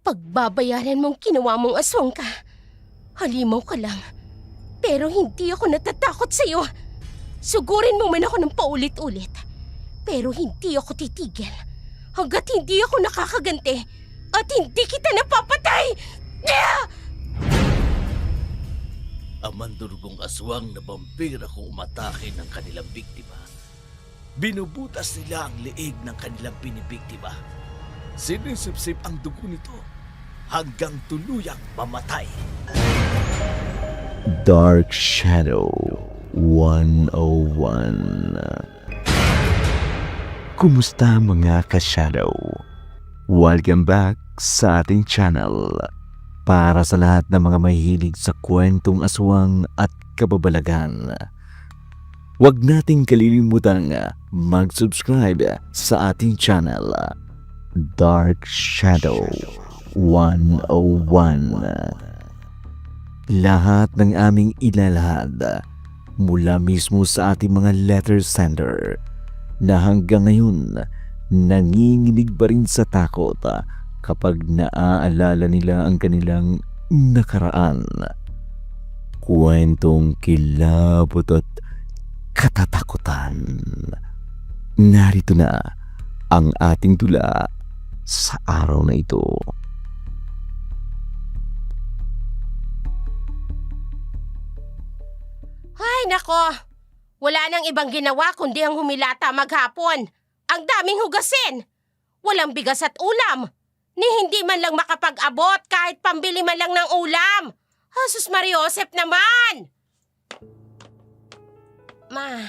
Pagbabayaran mong ginawa mong aswang ka. Halimaw ka lang. Pero hindi ako natatakot sa'yo. Sugurin mo man ako ng paulit-ulit. Pero hindi ako titigil hanggat hindi ako nakakaganti at hindi kita napapatay! Ang mandurugong aswang na vampira kung umatake ng kanilang biktima. Binubutas nila ang leeg ng kanilang binibiktima. Sinisipsip ang dugo nito hanggang tuluyang mamatay. Dark Shadow 101. Kumusta mga ka-shadow? Welcome back sa ating channel. Para sa lahat ng mga mahilig sa kwentong aswang at kababalagan, huwag nating kalilimutang mag-subscribe sa ating channel, Dark Shadow 101. Lahat ng aming ilalahad mula mismo sa ating mga letter sender na hanggang ngayon nanginginig pa rin sa takot kapag naaalala nila ang kanilang nakaraan. Kwentong kilabot at katatakutan. Narito na ang ating tula sa araw na ito. Ay nako, wala nang ibang ginawa kundi ang humilata maghapon. Ang daming hugasin. Walang bigas at ulam. Ni hindi man lang makapag-abot kahit pambili man lang ng ulam. Jesus Mariosep naman! Ma,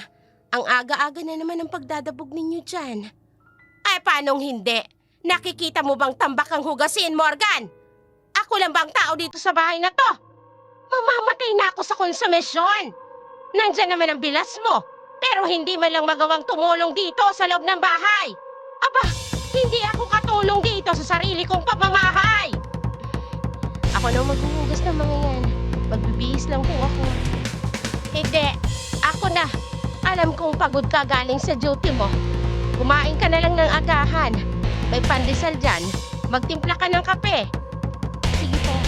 ang aga-aga na naman ang pagdadabog ninyo dyan. Ay, paanong hindi? Nakikita mo bang tambak ang hugasin, Morgan? Ako lang bang tao dito sa bahay na to? Mamamatay na ako sa konsumisyon. Nandyan naman ang bilas mo, pero hindi man lang magawang tumulong dito sa loob ng bahay. Aba, hindi ako katulong dito sa sarili kong pamamahay. Ako na maghuhugas ng mga yan. Magbibihis lang po ako. Hindi, ako na. Alam kong pagod ka galing sa duty mo. Kumain ka na lang ng agahan. May pandesal dyan. Magtimpla ka ng kape. Sige po.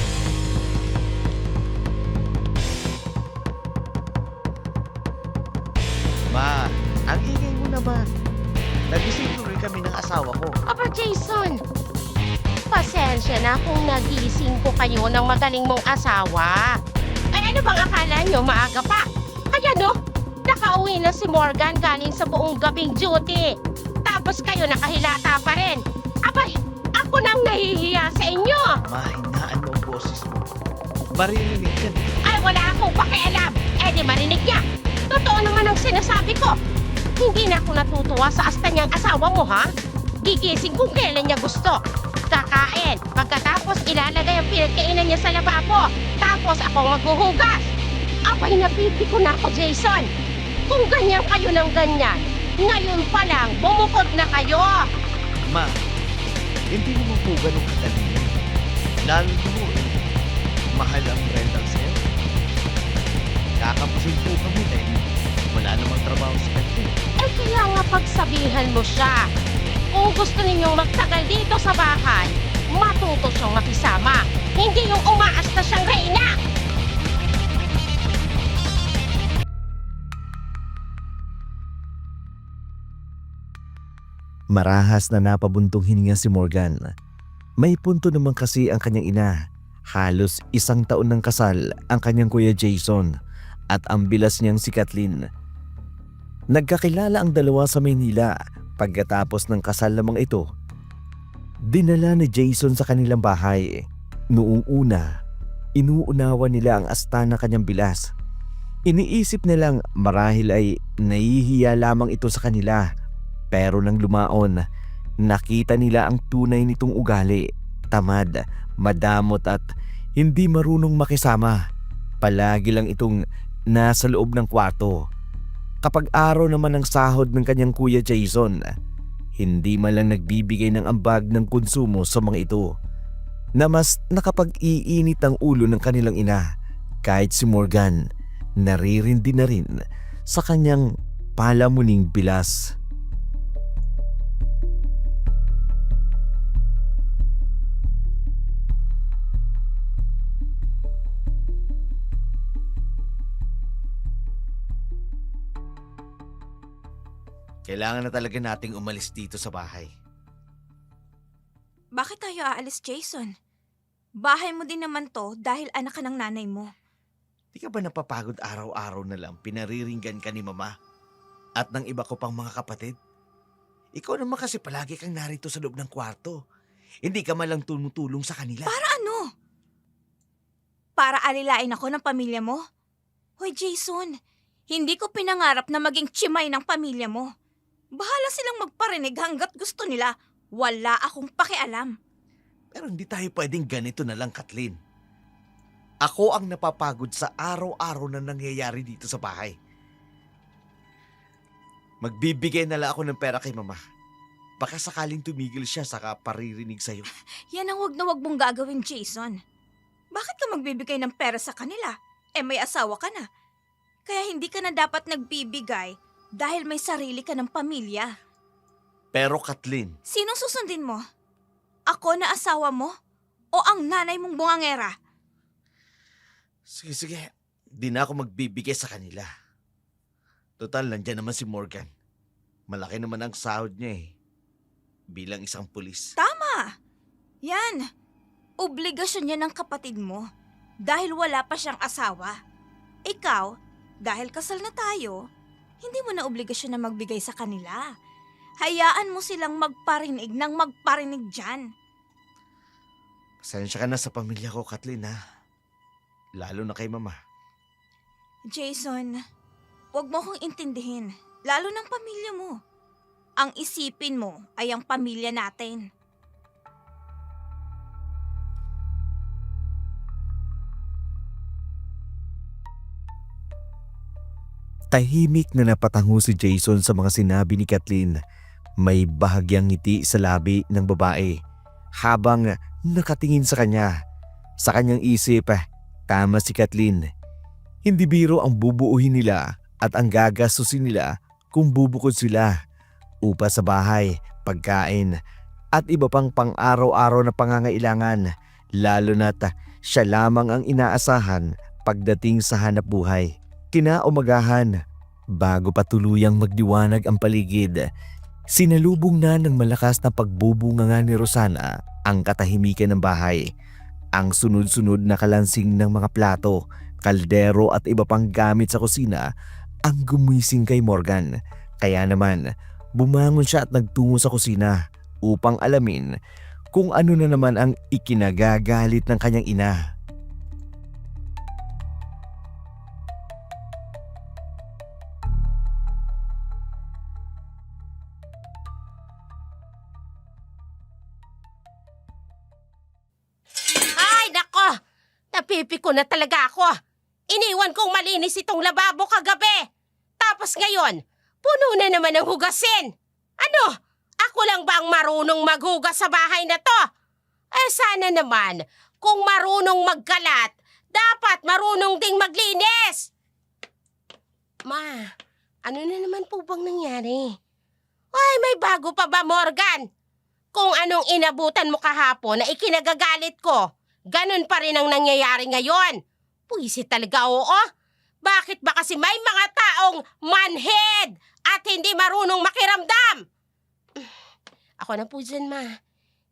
Ma, ang ingay mo naman. Nagising tuloy kami ng asawa ko. Aba, Jason. Pasensya na kung nagising ko kayo ng magaling mong asawa. Ay, ano bang akala nyo? Maaga pa. Kaya no, nakauwi na si Morgan galing sa buong gabing duty. Tapos kayo nakahilata pa rin. Abay, ako nang nahihiya sa inyo. Ma, hinaan mo ang boses mo. Maririnig yan. Ay, wala akong pakialam. Eh di marinig niya. Totoo naman ang sinasabi ko. Hindi na ako natutuwa sa asta niyang asawa mo, ha? Gigising kung kailan niya gusto. Kakain. Pagkatapos ilalagay ang pinagkainan niya sa lababo. Tapos ako maghuhugas. Abay, napipi ko na ako, Jason. Kung ganyan kayo ng ganyan, ngayon pa lang, bumukod na kayo. Ma, hindi naman po ganun kadali. Lalo mo, mahal ang rental sa'yo. Kakapusin po kami dahil wala namang trabaho sa kanya. Eh kaya nga pagsabihan mo siya. Kung gusto ninyong magtagal dito sa bahay, matuto siyang makisama. Hindi yung umaasta siyang reyna. Marahas na napabuntong hininga si Morgan. May punto naman kasi ang kanyang ina. Halos 1 taon ng kasal ang kanyang kuya Jason at ang bilas niyang si Kathleen. Nagkakilala ang dalawa sa Maynila pagkatapos ng kasal lamang ito. Dinala ni Jason sa kanilang bahay. Noong una, inuunawa nila ang asta ng kanyang bilas. Iniisip nilang marahil ay nahihiya lamang ito sa kanila. Pero nang lumaon, nakita nila ang tunay nitong ugali. Tamad, madamot at hindi marunong makisama. Palagi lang itong nasa loob ng kwarto. Kapag araw naman ang sahod ng kanyang kuya Jason, hindi man lang nagbibigay ng ambag ng konsumo sa mga ito, na mas nakapag-iinit ang ulo ng kanilang ina. Kahit si Morgan, naririndi na rin sa kanyang palamuning bilas. Kailangan na talaga nating umalis dito sa bahay. Bakit tayo aalis, Jason? Bahay mo din naman to dahil anak ka ng nanay mo. Di ka ba napapagod araw-araw na lang pinariringgan ka ni Mama? At ng iba ko pang mga kapatid? Ikaw naman kasi palagi kang narito sa loob ng kwarto. Hindi ka man lang tumutulong sa kanila. Para ano? Para alilain ako ng pamilya mo? Hoy, Jason, hindi ko pinangarap na maging tsimay ng pamilya mo. Bahala silang magparinig hanggat gusto nila. Wala akong pakialam. Pero hindi tayo pwedeng ganito na lang, Kathleen. Ako ang napapagod sa araw-araw na nangyayari dito sa bahay. Magbibigay na lang ako ng pera kay Mama. Baka sakaling tumigil siya saka paririnig sa'yo. Yan ang wag na wag mong gagawin, Jason. Bakit ka magbibigay ng pera sa kanila? May asawa ka na. Kaya hindi ka na dapat nagbibigay dahil may sarili ka ng pamilya. Pero Kathleen, Sinong susundin mo? Ako na asawa mo? O ang nanay mong bungangera? sige. Di na ako magbibigay sa kanila. Total, nandyan naman si Morgan. Malaki naman ang sahod niya bilang isang pulis. Tama! Yan. Obligasyon yan ng kapatid mo. Dahil wala pa siyang asawa. Ikaw, dahil kasal na tayo, hindi mo na obligasyon na magbigay sa kanila. Hayaan mo silang magparinig ng magparinig dyan. Pasensya ka na sa pamilya ko, Kathleen, ha? Lalo na kay Mama. Jason, huwag mo akong intindihin, lalo ng pamilya mo. Ang isipin mo ay ang pamilya natin. Tahimik na napatango si Jason sa mga sinabi ni Kathleen. May bahagyang ngiti sa labi ng babae habang nakatingin sa kanya. Sa kanyang isip, tama si Kathleen. Hindi biro ang bubuuhin nila at ang gagastusin nila kung bubukod sila. Upa sa bahay, pagkain, at iba pang pang-araw-araw na pangangailangan, lalo na't siya lamang ang inaasahan pagdating sa hanap buhay. Kinaumagahan, bago pa tuluyang magdiwanag ang paligid, sinalubong na ng malakas na pagbubunganga ni Rosana ang katahimikan ng bahay. Ang sunod-sunod na kalansing ng mga plato, kaldero at iba pang gamit sa kusina ang gumising kay Morgan. Kaya naman, bumangon siya at nagtungo sa kusina upang alamin kung ano na naman ang ikinagagalit ng kanyang ina. Ay, nako! Napipiko na talaga ako. Iniwan kong malinis itong lababo kagabi. Tapos ngayon, puno na naman ng hugasin. Ano? Ako lang ba ang marunong maghugas sa bahay na to? Sana naman, kung marunong magkalat, dapat marunong ding maglinis. Ma, ano na naman po bang nangyari? Ay, may bago pa ba, Morgan? Kung anong inabutan mo kahapon na ikinagagalit ko, ganun pa rin ang nangyayari ngayon. Puwisit talaga, oo. Bakit ba kasi may mga taong manhead at hindi marunong makiramdam? Ako na po dyan, Ma.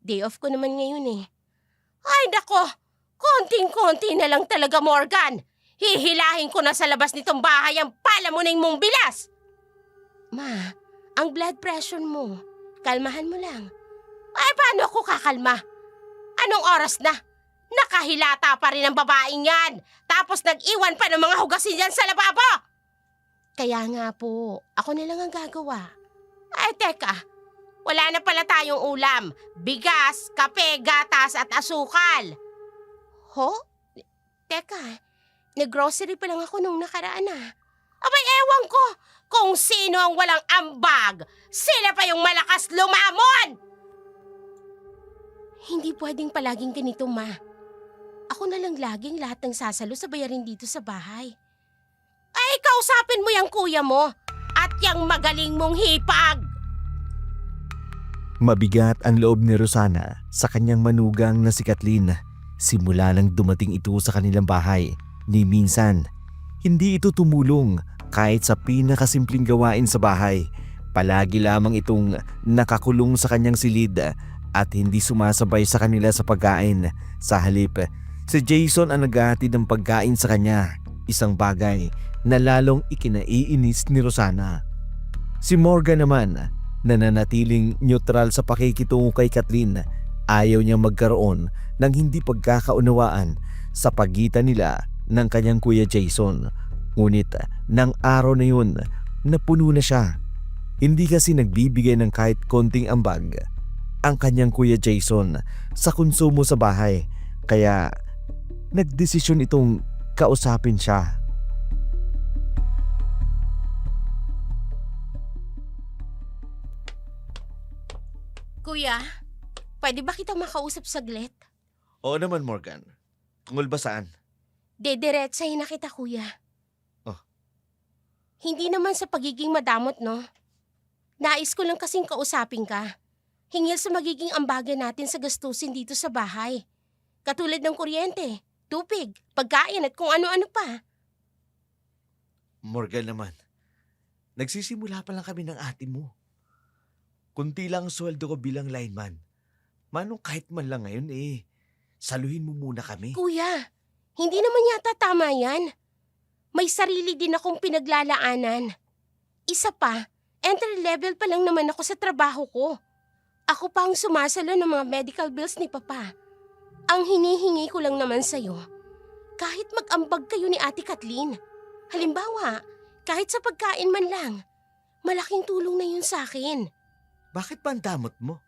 Day off ko naman ngayon eh. Ay, nako. Konting-konti na lang talaga, Morgan. Hihilahin ko na sa labas nitong bahay ang palamuning mong bilas. Ma, ang blood pressure mo. Kalmahan mo lang. Ay, paano ako kakalma? Anong oras na? Nakahilata pa rin ang babaeng yan. Tapos nag-iwan pa ng mga hugasin yan sa lababo. Kaya nga po, ako na lang ang gagawa. Ay, teka. Wala na pala tayong ulam. Bigas, kape, gatas at asukal. Ho? Teka, nag-grocery pa lang ako nung nakaraan Abay, ewan ko kung sino ang walang ambag. Sila pa yung malakas lumamon! Hindi pwedeng palaging ganito, Ma. Ako na lang laging lahat ng sasalo sa bayarin dito sa bahay. Ay, kausapin mo yung kuya mo at yung magaling mong hipag. Mabigat ang loob ni Rosana sa kanyang manugang na si Kathleen. Simula nang dumating ito sa kanilang bahay, ni minsan, hindi ito tumulong kahit sa pinakasimpleng gawain sa bahay. Palagi lamang itong nakakulong sa kanyang silid at hindi sumasabay sa kanila sa pagkain. Sa halip, si Jason ang naghahatid ng pagkain sa kanya, isang bagay na lalong ikinaiinis ni Rosana. Si Morgan naman, nananatiling neutral sa pakikitungo kay Kathleen, ayaw niyang magkaroon ng hindi pagkakaunawaan sa pagitan nila ng kanyang kuya Jason. Ngunit ng araw na yun, napuno na siya. Hindi kasi nagbibigay ng kahit konting ambag ang kanyang kuya Jason sa konsumo sa bahay, kaya nagdesisyon itong kausapin siya. Kuya, pwede ba kitang makausap saglit? Oo naman, Morgan. Tungkol ba saan? Dediretsahin na kita, kuya. Oh. Hindi naman sa pagiging madamot, no? Nais ko lang kasing kausapin ka. Hingil sa magiging ambagan natin sa gastusin dito sa bahay. Katulad ng kuryente, tubig, pagkain at kung ano-ano pa. Morgan naman, nagsisimula pa lang kami ng ate mo. Kunti lang ang sweldo ko bilang lineman. Manong kahit man lang ngayon saluhin mo muna kami. Kuya, hindi naman yata tama yan. May sarili din akong pinaglalaanan. Isa pa, entry level pa lang naman ako sa trabaho ko. Ako pa ang sumasalo ng mga medical bills ni Papa. Ang hinihingi ko lang naman sa'yo, kahit mag-ambag kayo ni Ate Kathleen. Halimbawa, kahit sa pagkain man lang, malaking tulong na yun sa akin. Bakit ba ang damot mo?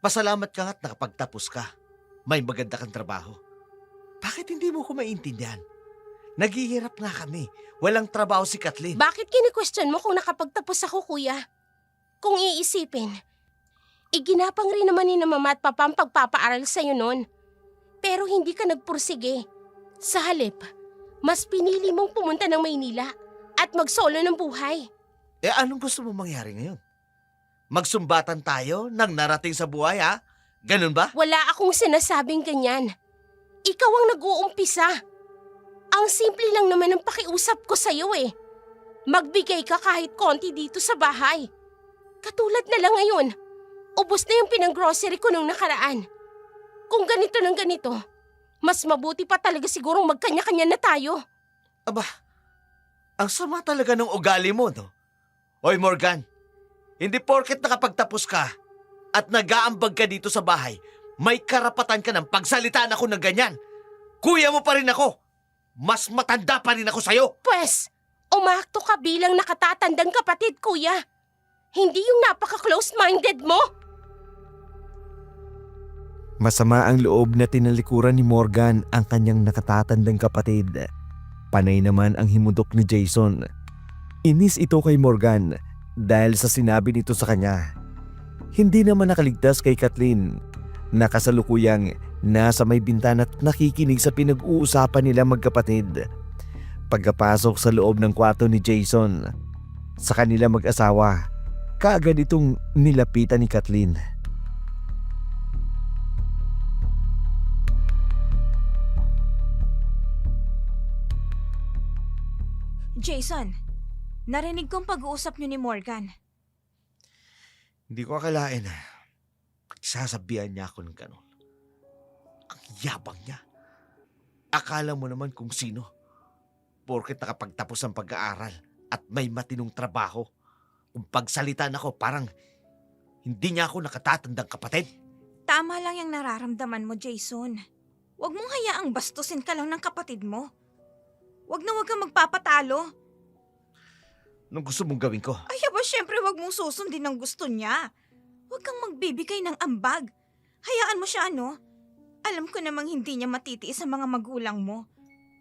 Pasalamat ka nga't nakapagtapos ka. May maganda kang trabaho. Bakit hindi mo ko maintindihan? Naghihirap nga kami. Walang trabaho si Kathleen. Bakit kini-question mo kung nakapagtapos ako, kuya? Kung iisipin, iginapang rin naman ni na Mama at Papa ang pagpapaaral sa'yo noon. Pero hindi ka nagpursige. Sa halip, mas pinili mong pumunta ng Maynila at magsolo ng buhay. Anong gusto mo mangyari ngayon? Magsumbatan tayo nang narating sa buhay, ha? Ganun ba? Wala akong sinasabing ganyan. Ikaw ang nag-uumpisa. Ang simple lang naman ang pakiusap ko sa'yo Magbigay ka kahit konti dito sa bahay. Katulad na lang ngayon. Ubos na yung pinang-grocery ko nung nakaraan. Kung ganito ng ganito, mas mabuti pa talaga sigurong magkanya-kanya na tayo. Aba, ang sama talaga ng ugali mo, no? Hoy, Morgan, hindi porket nakapagtapos ka at nag-aambag ka dito sa bahay, may karapatan ka ng pagsalitaan ako ng ganyan. Kuya mo pa rin ako. Mas matanda pa rin ako sa'yo. Pwes, umakto ka bilang nakatatandang kapatid, kuya. Hindi yung napaka-close-minded mo. Masama ang loob na tinalikuran ni Morgan ang kanyang nakatatandang kapatid. Panay naman ang himudok ni Jason. Inis ito kay Morgan dahil sa sinabi nito sa kanya. Hindi naman nakaligtas kay Kathleen na kasalukuyang nasa may bintana at nakikinig sa pinag-uusapan nila magkapatid. Pagkapasok sa loob ng kwarto ni Jason, sa kanila mag-asawa, kaagad itong nilapitan ni Kathleen. Jason, narinig kong pag-uusap niyo ni Morgan. Hindi ko akalain na sasabihan niya ako ng ganun. Ang yabang niya. Akala mo naman kung sino. Porket nakapagtapos ang pag-aaral at may matinong trabaho. Kung pagsalitan ako parang hindi niya ako nakatatandang kapatid. Tama lang yung nararamdaman mo, Jason. Huwag mong hayaang bastusin ka lang ng kapatid mo. Huwag kang magpapatalo. Anong gusto mong gawin ko? Ay, aba, syempre huwag mong susundin ang gusto niya. Huwag kang magbibigay ng ambag. Hayaan mo siya, ano? Alam ko namang hindi niya matitiis sa mga magulang mo.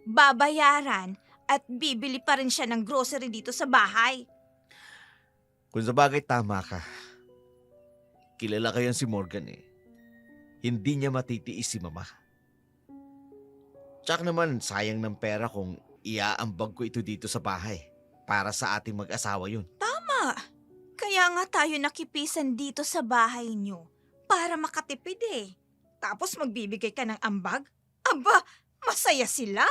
Babayaran at bibili pa rin siya ng grocery dito sa bahay. Kung sa bagay tama ka. Kilala ko yan si Morgan Hindi niya matitiis si Mama. Tsak naman sayang ng pera kung iaambag ko ito dito sa bahay. Para sa ating mag-asawa yun. Tama. Kaya nga tayo nakipisan dito sa bahay niyo. Para makatipid Tapos magbibigay ka ng ambag? Aba, masaya sila.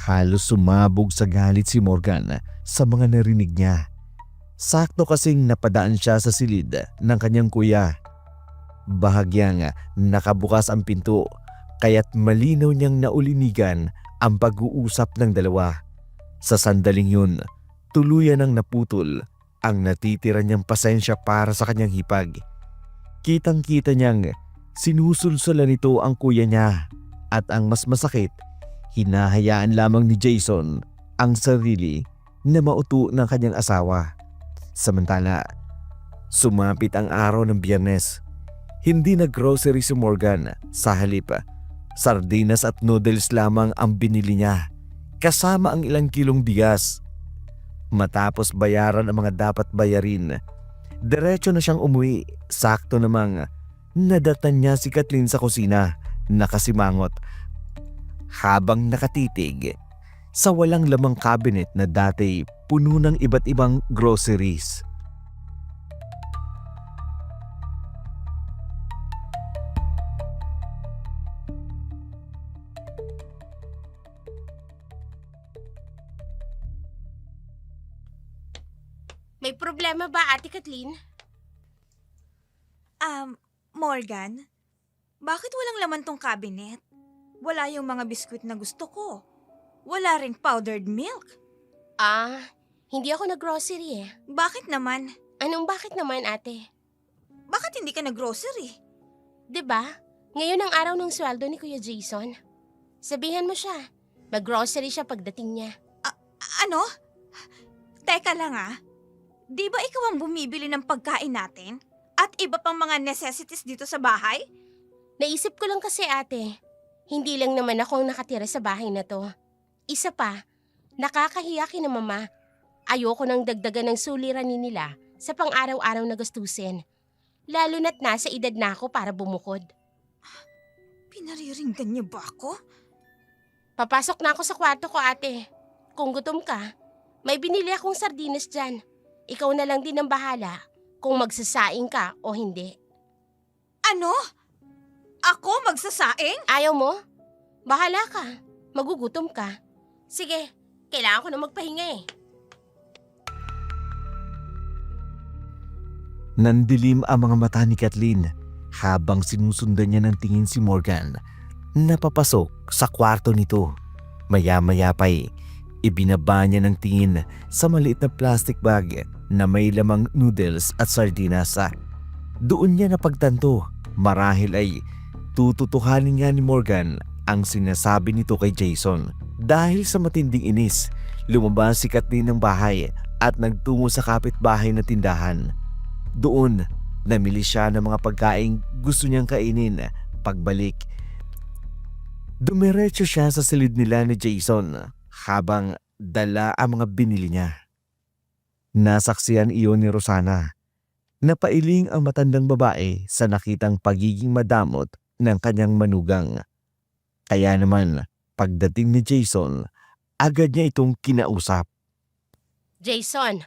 Halos sumabog sa galit si Morgan sa mga narinig niya. Sakto kasing napadaan siya sa silid ng kanyang kuya. Bahagyang nakabukas ang pinto kaya't malinaw niyang naulinigan ang pag-uusap ng dalawa. Sa sandaling yun, tuluyan ang naputol ang natitira niyang pasensya para sa kanyang hipag. Kitang-kita niyang sinusulsulan nito ang kuya niya at ang mas masakit, hinahayaan lamang ni Jason ang sarili na mauto ng kanyang asawa. Samantala, sumapit ang araw ng Biyernes. Hindi nag-grocery si Morgan. Sa halip, sardinas at noodles lamang ang binili niya, kasama ang ilang kilong bigas. Matapos bayaran ang mga dapat bayarin, diretso na siyang umuwi. Sakto namang nadatan niya si Kathleen sa kusina, nakasimangot, habang nakatitig sa walang lamang cabinet na dati puno ng iba't ibang groceries. May problema ba, Ate Kathleen? Morgan, bakit walang laman tong cabinet? Wala yung mga biskwit na gusto ko. Wala ring powdered milk. Hindi ako nag-grocery eh. Bakit naman? Anong bakit naman, ate? Bakit hindi ka nag-grocery? 'Di ba? Ngayon ang araw ng sweldo ni Kuya Jason. Sabihan mo siya, mag-grocery siya pagdating niya. Ano? Teka lang Di ba ikaw ang bumibili ng pagkain natin? At iba pang mga necessities dito sa bahay? Naisip ko lang kasi, ate. Hindi lang naman ako ang nakatira sa bahay na to. Isa pa, nakakahiya kina mama. Ayoko nang dagdagan ng suliranin nila sa pang-araw-araw na gastusin. Lalo na't nasa edad na ako para bumukod. Pinariringgan niyo ba ako? Papasok na ako sa kwarto ko, ate. Kung gutom ka, may binili akong sardinas dyan. Ikaw na lang din ang bahala kung magsasaing ka o hindi. Ano? Ako magsasaing? Ayaw mo? Bahala ka. Magugutom ka. Sige, kailangan ko na magpahinga eh. Nandilim ang mga mata ni Kathleen habang sinusundan niya ng tingin si Morgan na papasok sa kwarto nito. Maya-maya pa'y ibinaba niya ng tingin sa maliit na plastic bag na may lamang noodles at sardinas. Doon niya napagtanto marahil ay tututuhanin nga ni Morgan ang sinasabi nito kay Jason. Dahil sa matinding inis, lumabas si Kathleen ng bahay at nagtungo sa kapitbahay na tindahan. Doon, namili siya ng mga pagkaing gusto niyang kainin. Pagbalik, dumiretso siya sa silid nila ni Jason habang dala ang mga binili niya. Nasaksiyan iyon ni Rosana. Napailing ang matandang babae sa nakitang pagiging madamot ng kanyang manugang. Kaya naman, pagdating ni Jason, agad niya itong kinausap. Jason,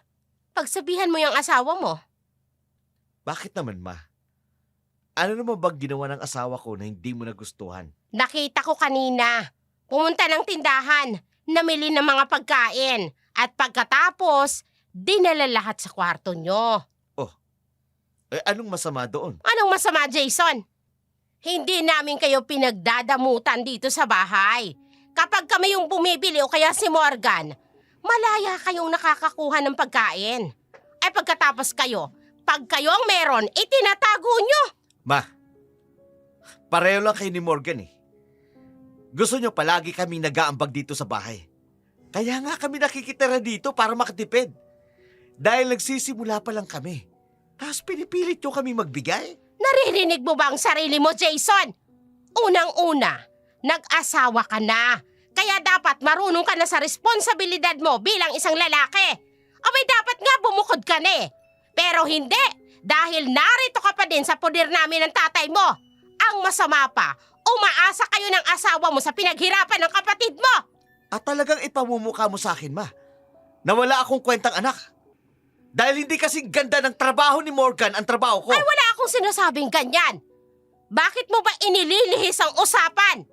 pagsabihan mo yung asawa mo. Bakit naman, ma? Ano naman bang ginawa ng asawa ko na hindi mo nagustuhan? Nakita ko kanina. Pumunta ng tindahan, namili ng mga pagkain. At pagkatapos, dinala lahat sa kwarto nyo. Anong masama doon? Anong masama, Jason? Hindi namin kayo pinagdadamutan dito sa bahay. Kapag kami yung bumibili o kaya si Morgan, malaya kayong nakakakuha ng pagkain. Ay pagkatapos kayo, pag kayo ang meron, itinatago nyo. Ma, pareho lang kayo ni Morgan eh. Gusto nyo palagi kami nag-aambag dito sa bahay. Kaya nga kami nakikitira dito para makatipid. Dahil nagsisimula pa lang kami. Tapos pinipilit nyo kami magbigay? Naririnig mo ba ang sarili mo, Jason? Unang-una, nag-asawa ka na. Kaya dapat marunong ka na sa responsibilidad mo bilang isang lalaki. Abay dapat nga bumukod ka na eh. Pero hindi, dahil narito ka pa din sa poder namin ng tatay mo. Ang masama pa, umaasa kayo ng asawa mo sa pinaghirapan ng kapatid mo. At talagang ipamumukha mo sa akin, ma, na wala akong kwentang anak. Dahil hindi kasing ganda ng trabaho ni Morgan ang trabaho ko. Ay wala akong sinasabing ganyan. Bakit mo ba inililihis ang usapan?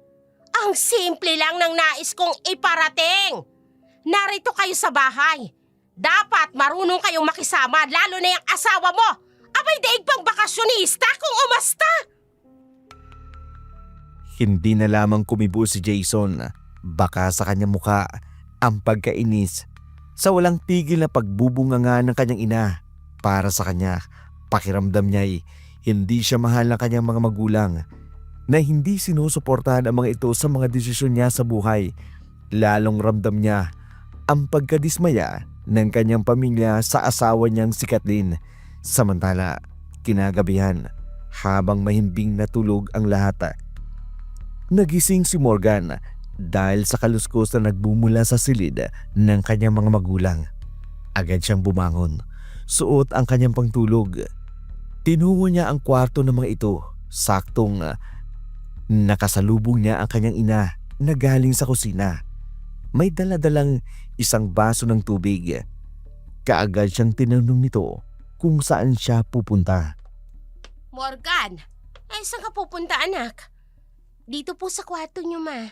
Ang simple lang ng nais kong iparating. Narito kayo sa bahay. Dapat marunong kayong makisama, lalo na yung asawa mo. Abay daig pang bakasyonista kung umasta. Hindi na lamang kumibo si Jason, baka sa kanyang muka ang pagkainis sa walang tigil na pagbubunganga ng kanyang ina. Para sa kanya, pakiramdam niya'y hindi siya mahal ng kanyang mga magulang, na hindi sinusuportahan ang mga ito sa mga desisyon niya sa buhay. Lalong ramdam niya ang pagkadismaya ng kanyang pamilya sa asawa niyang si Kathleen. Samantala, kinagabihan, habang mahimbing natulog ang lahat, nagising si Morgan dahil sa kaluskos na nagbumula sa silid ng kanyang mga magulang. Agad siyang bumangon, suot ang kanyang pangtulog. Tinungo niya ang kwarto ng mga ito. Saktong nakasalubong niya ang kanyang ina na galing sa kusina. May daladalang isang baso ng tubig. Kaagad siyang tinanong nito kung saan siya pupunta. Morgan, saan ka pupunta anak? Dito po sa kwarto niyo, ma.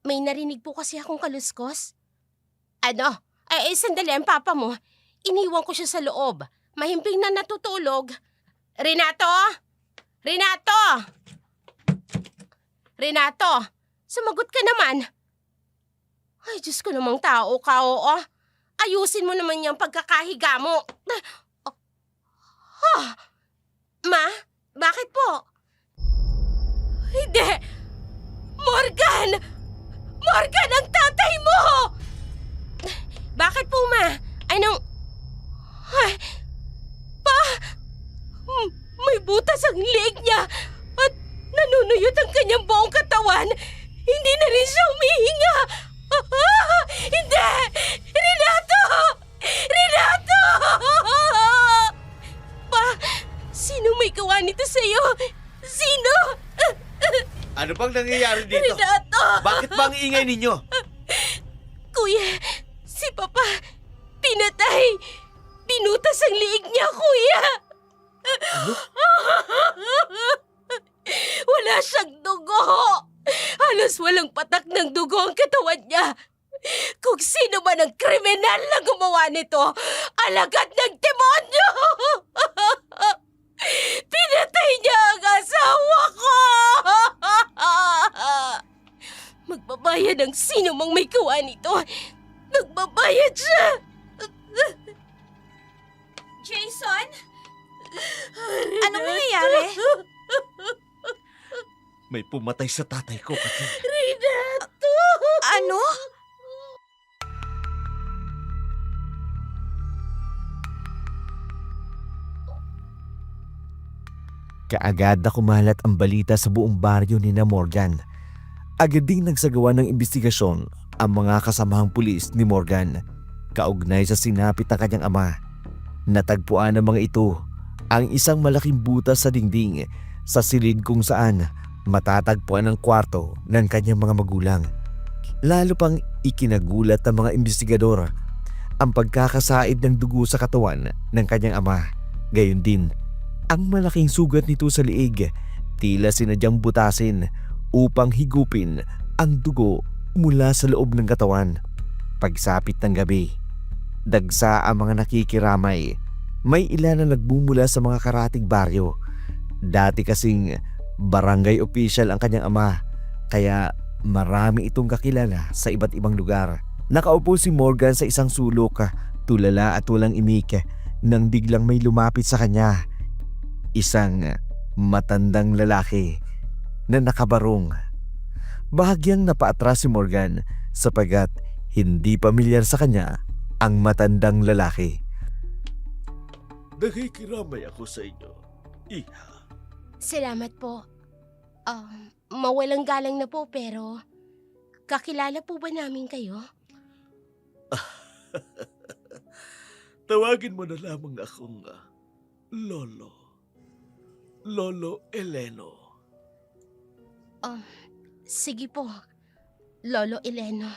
May narinig po kasi akong kaluskos. Ano? Sandali ang papa mo. Iniwan ko siya sa loob. Mahimping na natutulog. Renato! Renato! Renato! Sumagot ka naman. Ay, Diyos ko namang tao ka, oo. Ayusin mo naman yung pagkakahiga mo. Ma? Bakit po? Hindi! Morgan! Morgan, ang tatay mo! Bakit po, ma? Anong... Ay, may butas ang leeg niya at nanunuyot ang kanyang buong katawan. Hindi na rin siya humihinga. Hindi! Renato! Renato! Pa, sino may gawa nito sa'yo? Sino? Ano bang nangyayari dito? Renato! Bakit ba ang ingay ninyo? Kuya, si Papa, pinatay. Binutas ang liig niya, kuya. Ano? Wala siyang dugo. Halos walang patak ng dugo ang katawan niya. Kung sino man ang kriminal na gumawa nito, alagad ng demonyo! Pinatay niya ang asawa ko! Magbabayad ang sino mang may gawa nito. Magbabayad siya! Jason? Anong nangyayari? May pumatay sa tatay ko, Kathleen. Renato! Ano? Kaagad na kumalat ang balita sa buong baryo ni na Morgan. Agad ding nagsagawa ng investigasyon ang mga kasamahang pulis ni Morgan kaugnay sa sinapit ng kanyang ama. Natagpuan ng mga ito ang isang malaking butas sa dingding sa silid kung saan matatagpuan ang kwarto ng kanyang mga magulang. Lalo pang ikinagulat ng mga investigador ang pagkakasaid ng dugo sa katawan ng kanyang ama. Gayon din ang malaking sugat nito sa liig, tila sinadyang butasin upang higupin ang dugo mula sa loob ng katawan. Pagsapit ng gabi, dagsa ang mga nakikiramay. May ilan na nagbumula sa mga karatig baryo. Dati kasing barangay official ang kanyang ama, kaya marami itong kakilala sa iba't ibang lugar. Nakaupo si Morgan sa isang sulok, tulala at walang imik, nang biglang may lumapit sa kanya. Isang matandang lalaki na nakabarong. Bahagyang napaatras si Morgan sapagat hindi pamilyar sa kanya ang matandang lalaki. Nakikiramay ako sa inyo, iha. Salamat po. Mawalang galang na po pero kakilala po ba namin kayo? Tawagin mo na lamang akong Lolo. Lolo Eleno. Sige po, Lolo Eleno.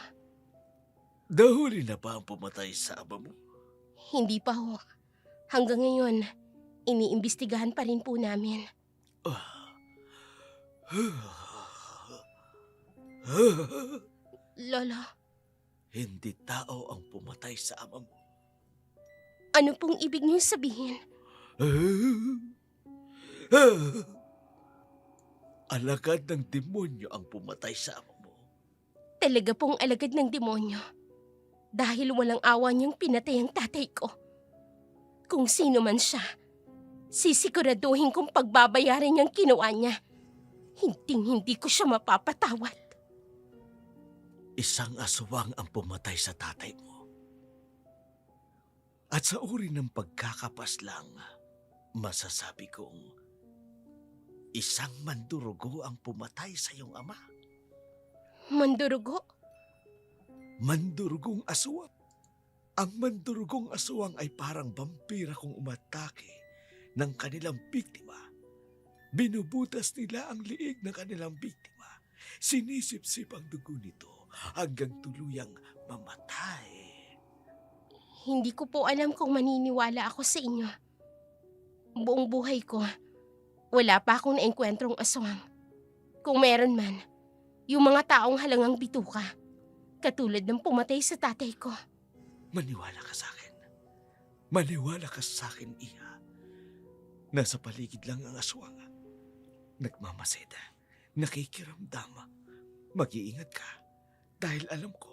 Nahuli na ba ang pumatay sa ama mo? Hindi pa ho. Hanggang ngayon, iniimbestigahan pa rin po namin. Lolo, Hindi tao ang pumatay sa ama mo. ano pong ibig niyong sabihin? Alagad ng demonyo ang pumatay sa ama mo. Talaga pong alagad ng demonyo. Dahil walang awa niyang pinatay ang tatay ko. Kung sino man siya, sisiguraduhin kong pagbabayaran niyang kinuha niya. Hinding-hindi ko siya mapapatawad. Isang aswang ang pumatay sa tatay mo. At sa uri ng pagkakapaslang, masasabi kong isang mandurugo ang pumatay sa iyong ama. Mandurugo? Mandurugong aswang. Ang mandurugong aswang ay parang vampira kung umatake ng kanilang biktima. Binubutas nila ang liig ng kanilang biktima. Sinisip-sip ang dugo nito hanggang tuluyang mamatay. Hindi ko po alam kung maniniwala ako sa inyo. Buong buhay ko, wala pa akong naengkwentrong aswang. Kung meron man, yung mga taong halangang bituka, katulad ng pumatay sa tatay ko. Maniwala ka sa akin. Maniwala ka sa akin, Iha. Nasa paligid lang ang aswang. Nagmamaseda. Nakikiramdam. Mag-iingat ka. Dahil alam ko,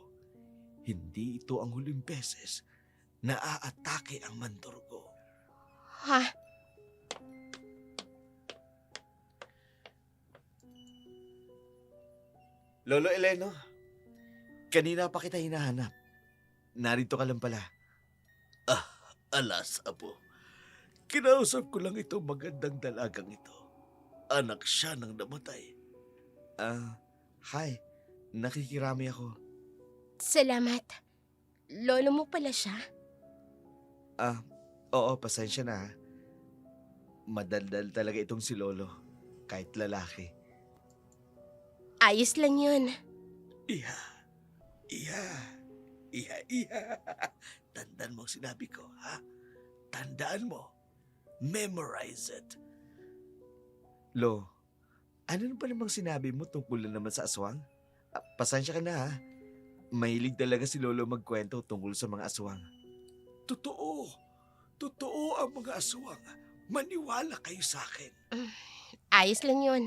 hindi ito ang huling beses na aatake ang mandurugo. Ha? Lolo Eleno, kanina pa kita hinahanap. Narito ka lang pala. Alas, Apo. Kinausap ko lang itong magandang dalagang ito. Anak siya ng namatay. Hi. Nakikirami ako. Salamat. Lolo mo pala siya? Oo, pasensya na. Ha. Madaldal talaga itong si Lolo. Kahit lalaki. Ayos lang yun. Iha. Iha. Iha, iha. Tandaan mo ang sinabi ko, ha? Tandaan mo. Memorize it. Lo, ano ba namang sinabi mo tungkol na naman sa aswang? Pasensya ka na ha. Mahilig talaga si Lolo magkwento tungkol sa mga aswang. Totoo. Totoo ang mga aswang. Maniwala kayo sa akin. Ayos lang yun.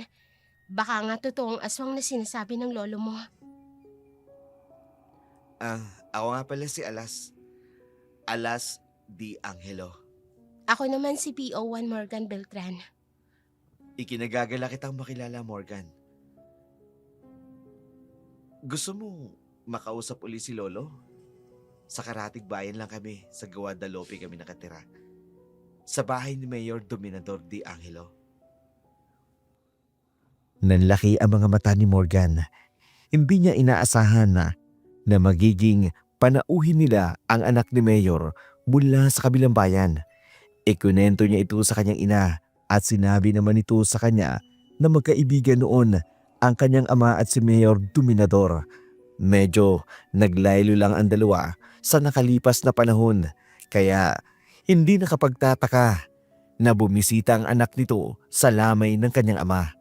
Baka nga totoong aswang na sinasabi ng lolo mo. Ako nga pala si Alas. Alas Di Angelo. Ako naman si PO1 Morgan Beltran. Ikinagagala kitang makilala, Morgan. Gusto mo makausap uli si Lolo? Sa Karatig Bayan lang kami, sa Guadalupe kami nakatira. Sa bahay ni Mayor Dominador Di Angelo. Nanlaki ang mga mata ni Morgan. Hindi niya inaasahan na magiging panauhin nila ang anak ni Mayor mula sa kabilang bayan. Ikunento niya ito sa kanyang ina at sinabi naman ito sa kanya na magkaibigan noon ang kanyang ama at si Mayor Dominador. Medyo naglaylo lang ang dalawa sa nakalipas na panahon kaya hindi nakapagtataka na bumisita ang anak nito sa lamay ng kanyang ama.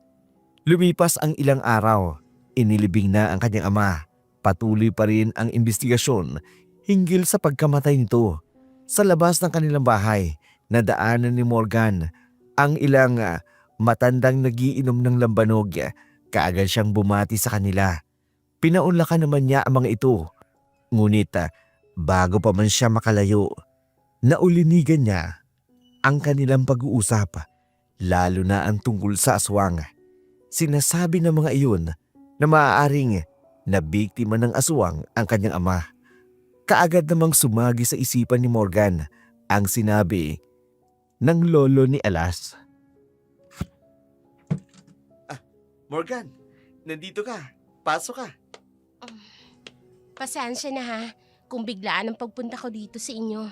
Lumipas ang ilang araw, inilibing na ang kanyang ama. Patuloy pa rin ang investigasyon hinggil sa pagkamatay nito. Sa labas ng kanilang bahay, nadaanan ni Morgan ang ilang matandang nagiinom ng lambanog. Kaagad siyang bumati sa kanila. Pinaunlakan naman niya ang mga ito. Ngunit bago pa man siya makalayo, naulinigan niya ang kanilang pag-uusap, lalo na ang tungkol sa aswang. Sinasabi ng mga iyon na maaaring na biktima ng aswang ang kanyang ama. Kaagad namang sumagi sa isipan ni Morgan ang sinabi ng lolo ni Alas. Morgan, nandito ka. Pasok ka. Pasensya na ha, kung biglaan ang pagpunta ko dito sa inyo.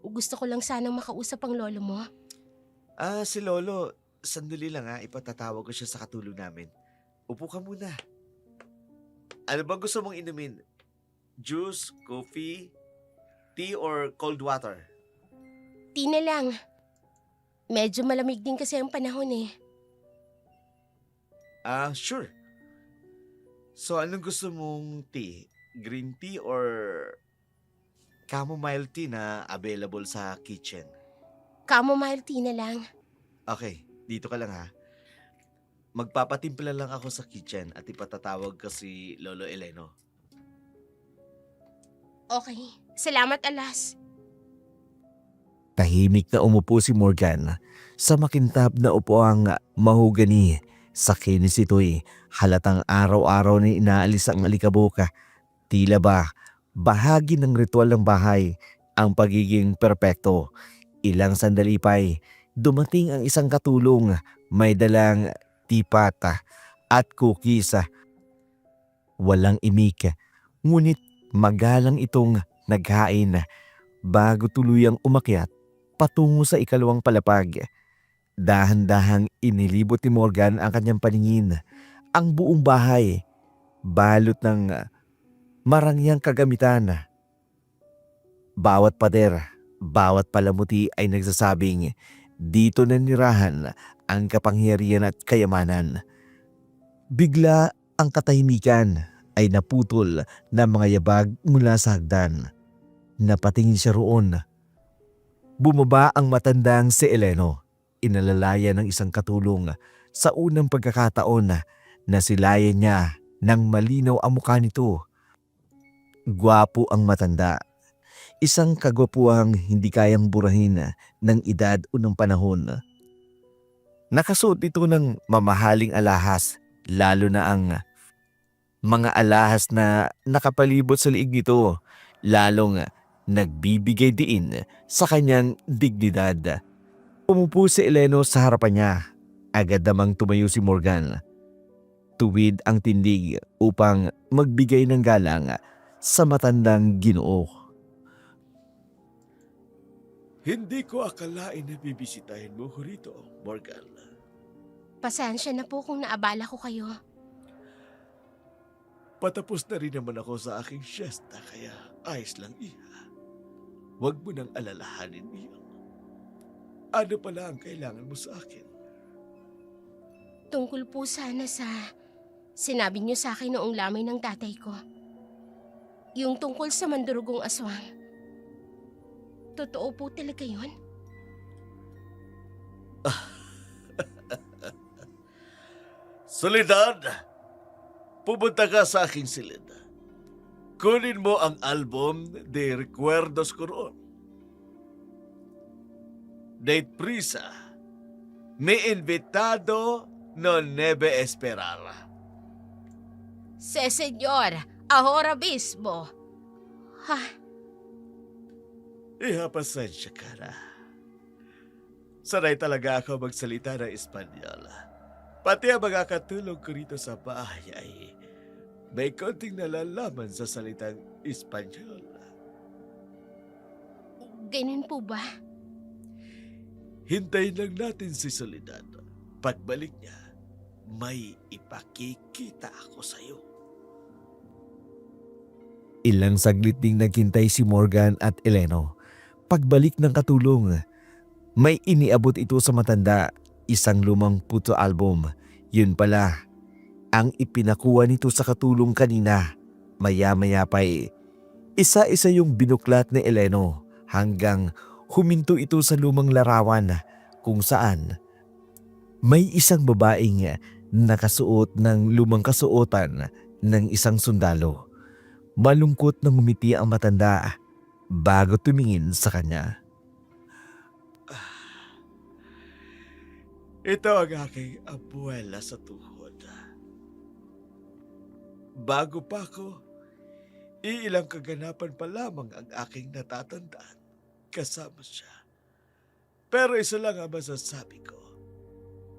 Gusto ko lang sanang makausap ang lolo mo. Si Lolo, sandali lang ipatatawag ko siya sa katulong namin. Upo ka muna. Ano ba gusto mong inumin? Juice, coffee, tea, or cold water? Di na lang. Medyo malamig din kasi ang panahon eh. Sure. So, anong gusto mong tea? Green tea or chamomile tea na available sa kitchen? Chamomile tea na lang. Okay, dito ka lang ha. Magpapatimpla lang ako sa kitchen at ipatatawag ko si Lolo Eleno. Okay. Salamat, Alas. Tahimik na umupo si Morgan sa makintab na upuang mahugani. Sa kinis ito'y halatang araw-araw na inaalis ang alikabok. Tila ba bahagi ng ritual ng bahay ang pagiging perpekto. Ilang sandali pa'y dumating ang isang katulong may dalang tipat at cookies. Walang imik, ngunit magalang itong naghain bago tuluyang umakyat patungo sa ikalawang palapag. Dahan-dahang inilibot ni Morgan ang kanyang paningin. Ang buong bahay, balot ng marangyang kagamitan. Bawat pader, bawat palamuti ay nagsasabing dito nanirahan ang kapangyarihan at kayamanan. Bigla ang katahimikan ay naputol ng mga yabag mula sa hagdan. Napatingin siya roon. Bumaba ang matandang si Eleno. Inalalaya ng isang katulong sa unang pagkakataon na silayan niya ng malinaw ang mukha nito. Gwapo ang matanda. Isang kagwapuang hindi kayang burahin ng edad o ng panahon. Nakasuot ito ng mamahaling alahas, lalo na ang mga alahas na nakapalibot sa liig nito, lalong nagbibigay diin sa kanyang dignidad. Umupo si Eleno sa harapan niya. Agad namang tumayo si Morgan. Tuwid ang tindig upang magbigay ng galang sa matandang Ginoo. Hindi ko akalain na bibisitahin mo ko rito, Morgan. Pasensya na po kung naabala ko kayo. Patapos na rin naman ako sa aking siesta, kaya ayos lang, iha. Huwag mo nang alalahanin iyon. Ano pala ang kailangan mo sa akin? Tungkol po sana sa sinabi niyo sa akin noong lamay ng tatay ko. Yung tungkol sa mandurugong aswang. Totoo po talaga yun? Soledad, pumunta ka sa aking silid. Kunin mo ang album de Recuerdos ko roon. Date prisa, may invitado no nebe esperar. Se senyor, ahora mismo. Ha, Iha, pasensya ka na. Sanay talaga ako magsalita ng Espanyol. Pati ang mga katulong ko rito sa bahay ay may konting nalalaman sa salitang Espanyol. ganun po ba? Hintayin lang natin si Soledad. Pagbalik niya, may ipakikita ako sa'yo. Ilang saglit ding naghintay si Morgan at Eleno. Pagbalik ng katulong, may iniabot ito sa matanda, isang lumang photo album. Yun pala, ang ipinakuha nito sa katulong kanina. Maya-maya pa'y isa-isa yung binuklat ni Eleno hanggang huminto ito sa lumang larawan kung saan may isang babaeng nakasuot ng lumang kasuotan ng isang sundalo. Malungkot na ngumiti ang matanda bago tumingin sa kanya. Ito ang aking abuela sa tuhod. Bago pa ako, iilang kaganapan pa lamang ang aking natatandaan kasama siya. Pero isa lang ang masasabi ko,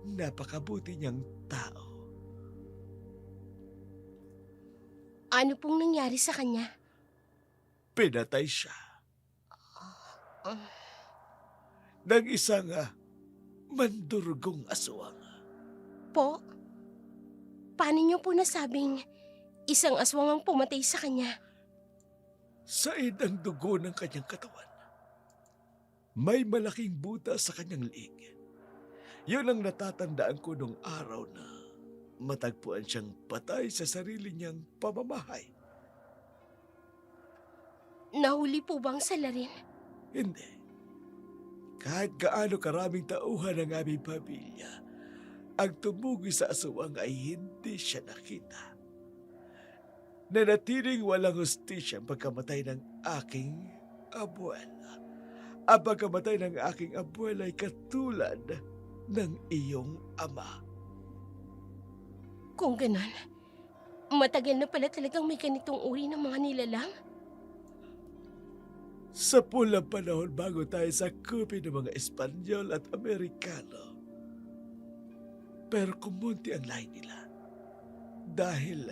napakabuti niyang tao. Ano pong nangyari sa kanya? Pinatay siya Ah, ng isang mandurugong aswang. po? Paano niyo po nasabing isang aswang ang pumatay sa kanya? Said ang dugo ng kanyang katawan. May malaking buta sa kanyang liig. Yun ang natatandaan ko nung araw na matagpuan siyang patay sa sarili niyang pamamahay. Nahuli po bang salarin? Hindi. Kahit gaano karaming tauhan ng aming pamilya, ang tumugi sa aswang ay hindi siya nakita. Nanatiling walang hustisya ang pagkamatay ng aking abuela. Ang pagkamatay ng aking abuela ay katulad ng iyong ama. Kung ganon, matagal na pala talagang may ganitong uri ng mga nilalang? Sa pulang panahon bago tayo sakupin ng mga Espanyol at Amerikano. Pero kumunti ang lahi nila. Dahil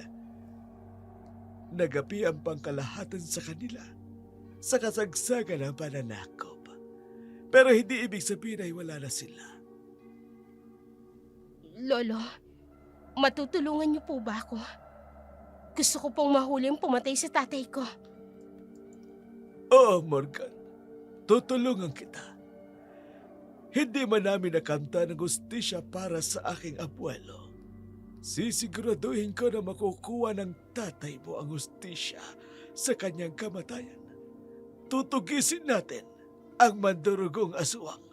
nagapi ang pangkalahatan sa kanila sa kasagsagan ng pananakop. Pero hindi ibig sabihin ay wala na sila. Lolo, matutulungan niyo po ba ako? Gusto ko pong mahuli ang pumatay sa tatay ko. Oo, Morgan. Tutulungan kita. Hindi man namin nakanta ng hustisya para sa aking abuelo. Sisiguraduhin ko na makukuha ng tatay mo ang hustisya sa kanyang kamatayan. Tutugisin natin ang mandurugong aswang.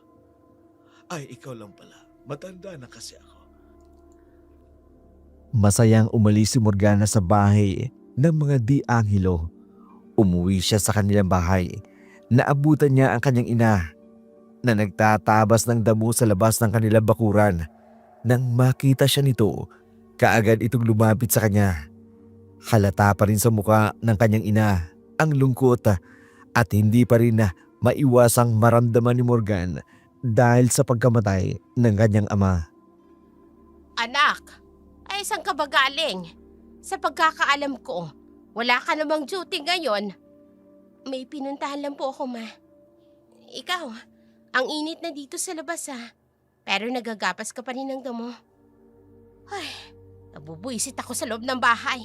Ay, ikaw lang pala. Matanda na kasi ako. Masayang umalis si Morgana sa bahay ng mga di-anghelo. Umuwi siya sa kanilang bahay. Naabutan niya ang kanyang ina na nagtatabas ng damo sa labas ng kanilang bakuran. Nang makita siya nito, kaagad itong lumapit sa kanya. Halata pa rin sa muka ng kanyang ina ang lungkot at hindi pa rin na maiwasang maramdaman ni Morgan dahil sa pagkamatay ng kanyang ama. Anak, ay saan ka ba galing? Sa pagkakaalam ko, wala ka namang duty ngayon. May pinuntahan lang po ako, ma. Ikaw, ang init na dito sa labas, ha. Pero nagagapas ka pa rin ng damo. Ay, nabubuisit ako sa loob ng bahay.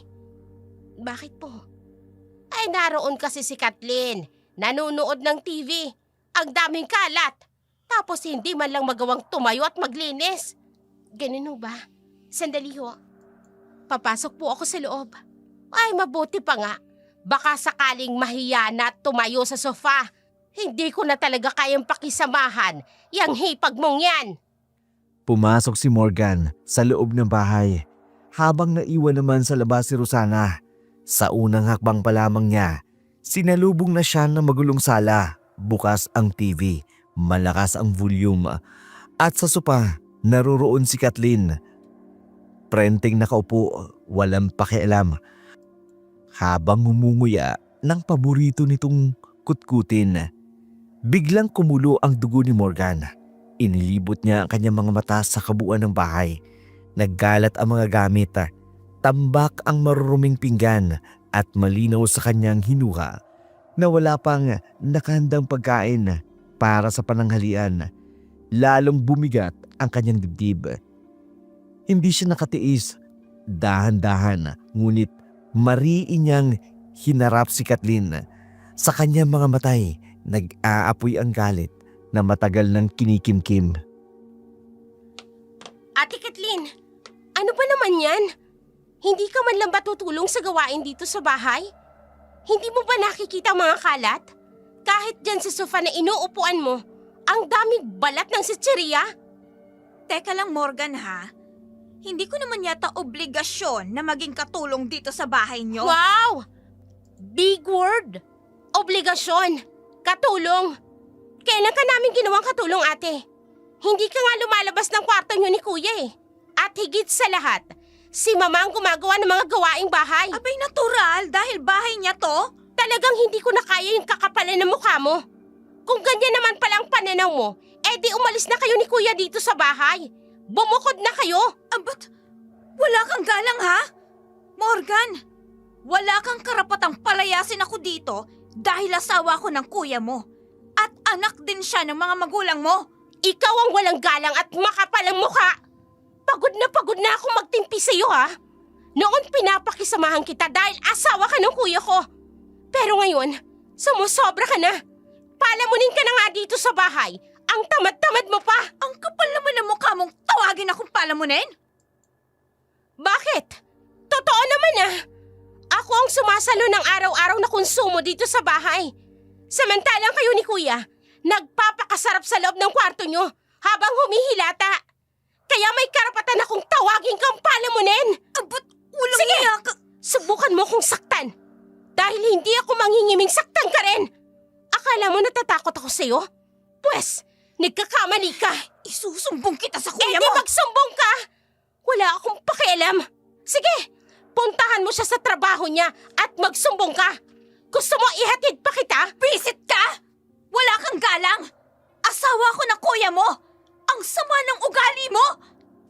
Bakit po? Ay, naroon kasi si Kathleen. Nanonood ng TV. Ang daming kalat. Tapos hindi man lang magawang tumayo at maglinis. Ganun ho ba? Sandali ho. Papasok po ako sa loob. Ay, mabuti pa nga. Baka sakaling mahiya na at tumayo sa sofa. Hindi ko na talaga kayang pakisamahan. Yang hipag mong yan. Pumasok si Morgan sa loob ng bahay habang naiwan naman sa labas si Rosana. Sa unang hakbang pa lamang niya, sinalubong na siya ng magulong sala. Bukas ang TV, malakas ang volume. At sa sopa, naroroon si Kathleen. Prenteng nakaupo, walang pakialam. Habang ngumunguya ng paborito nitong kutkutin, biglang kumulo ang dugo ni Morgan. Inilibot niya ang kanyang mga mata sa kabuuan ng bahay. Naggalat ang mga gamit. Tambak ang maruruming pinggan at malinaw sa kanyang hinuha na wala pang nakahandang pagkain para sa pananghalian. Lalong bumigat ang kanyang dibdib. Hindi siya nakatiis. Dahan-dahan, ngunit mariin niyang hinarap si Kathleen. Sa kanyang mga matay, nag-aapoy ang galit na matagal nang kinikimkim. Ate Kathleen, ano ba naman yan? Hindi ka man lang ba tutulong sa gawain dito sa bahay? Hindi mo ba nakikita ang mga kalat? Kahit dyan sa sofa na inuupuan mo, ang daming balat ng sitsiriya. Teka lang, Morgan, ha? Hindi ko naman yata obligasyon na maging katulong dito sa bahay nyo. Wow! Big word! Obligasyon! Katulong! Kailan ka namin ginawang katulong, ate? Hindi ka nga lumalabas ng kwarto nyo ni kuya eh. At higit sa lahat, si mama ang gumagawa ng mga gawaing bahay. Abay, natural dahil bahay niya to. Talagang hindi ko na kaya yung kakapalan ng mukha mo. Kung ganyan naman pala ang pananaw mo, edi umalis na kayo ni kuya dito sa bahay. Bumukod na kayo. Ba't wala kang galang, ha? Morgan, wala kang karapatang palayasin ako dito dahil asawa ko ng kuya mo. At anak din siya ng mga magulang mo. Ikaw ang walang galang at makapalang mukha. Pagod na ako magtimpi sa'yo, ha? Noon pinapakisamahan kita dahil asawa ka ng kuya ko. Pero ngayon, sumusobra ka na. Palamunin ka na nga dito sa bahay. Ang tamad-tamad mo pa. Ang kapal naman ng mukha mong tawagin akong palamunin. Bakit? Totoo naman ah. Ako ang sumasalo ng araw-araw na konsumo dito sa bahay. Samantalang kayo ni Kuya, nagpapakasarap sa loob ng kwarto nyo habang humihilata. Kaya may karapatan akong tawagin kang palamunin. Ba't walang Sige! hiya ka? Subukan mo kong saktan. Dahil hindi ako manghingiming saktan ka rin. Akala mo natatakot ako sa'yo? Pwes, nagkakamali ka. Isusumbong kita sa Eh kuya di mo! magsumbong ka! Wala akong pakialam. Sige, puntahan mo siya sa trabaho niya at magsumbong ka. Gusto mo ihatid pa kita? Visit ka! Wala kang galang! Asawa ko na kuya mo! Ang sama ng ugali mo!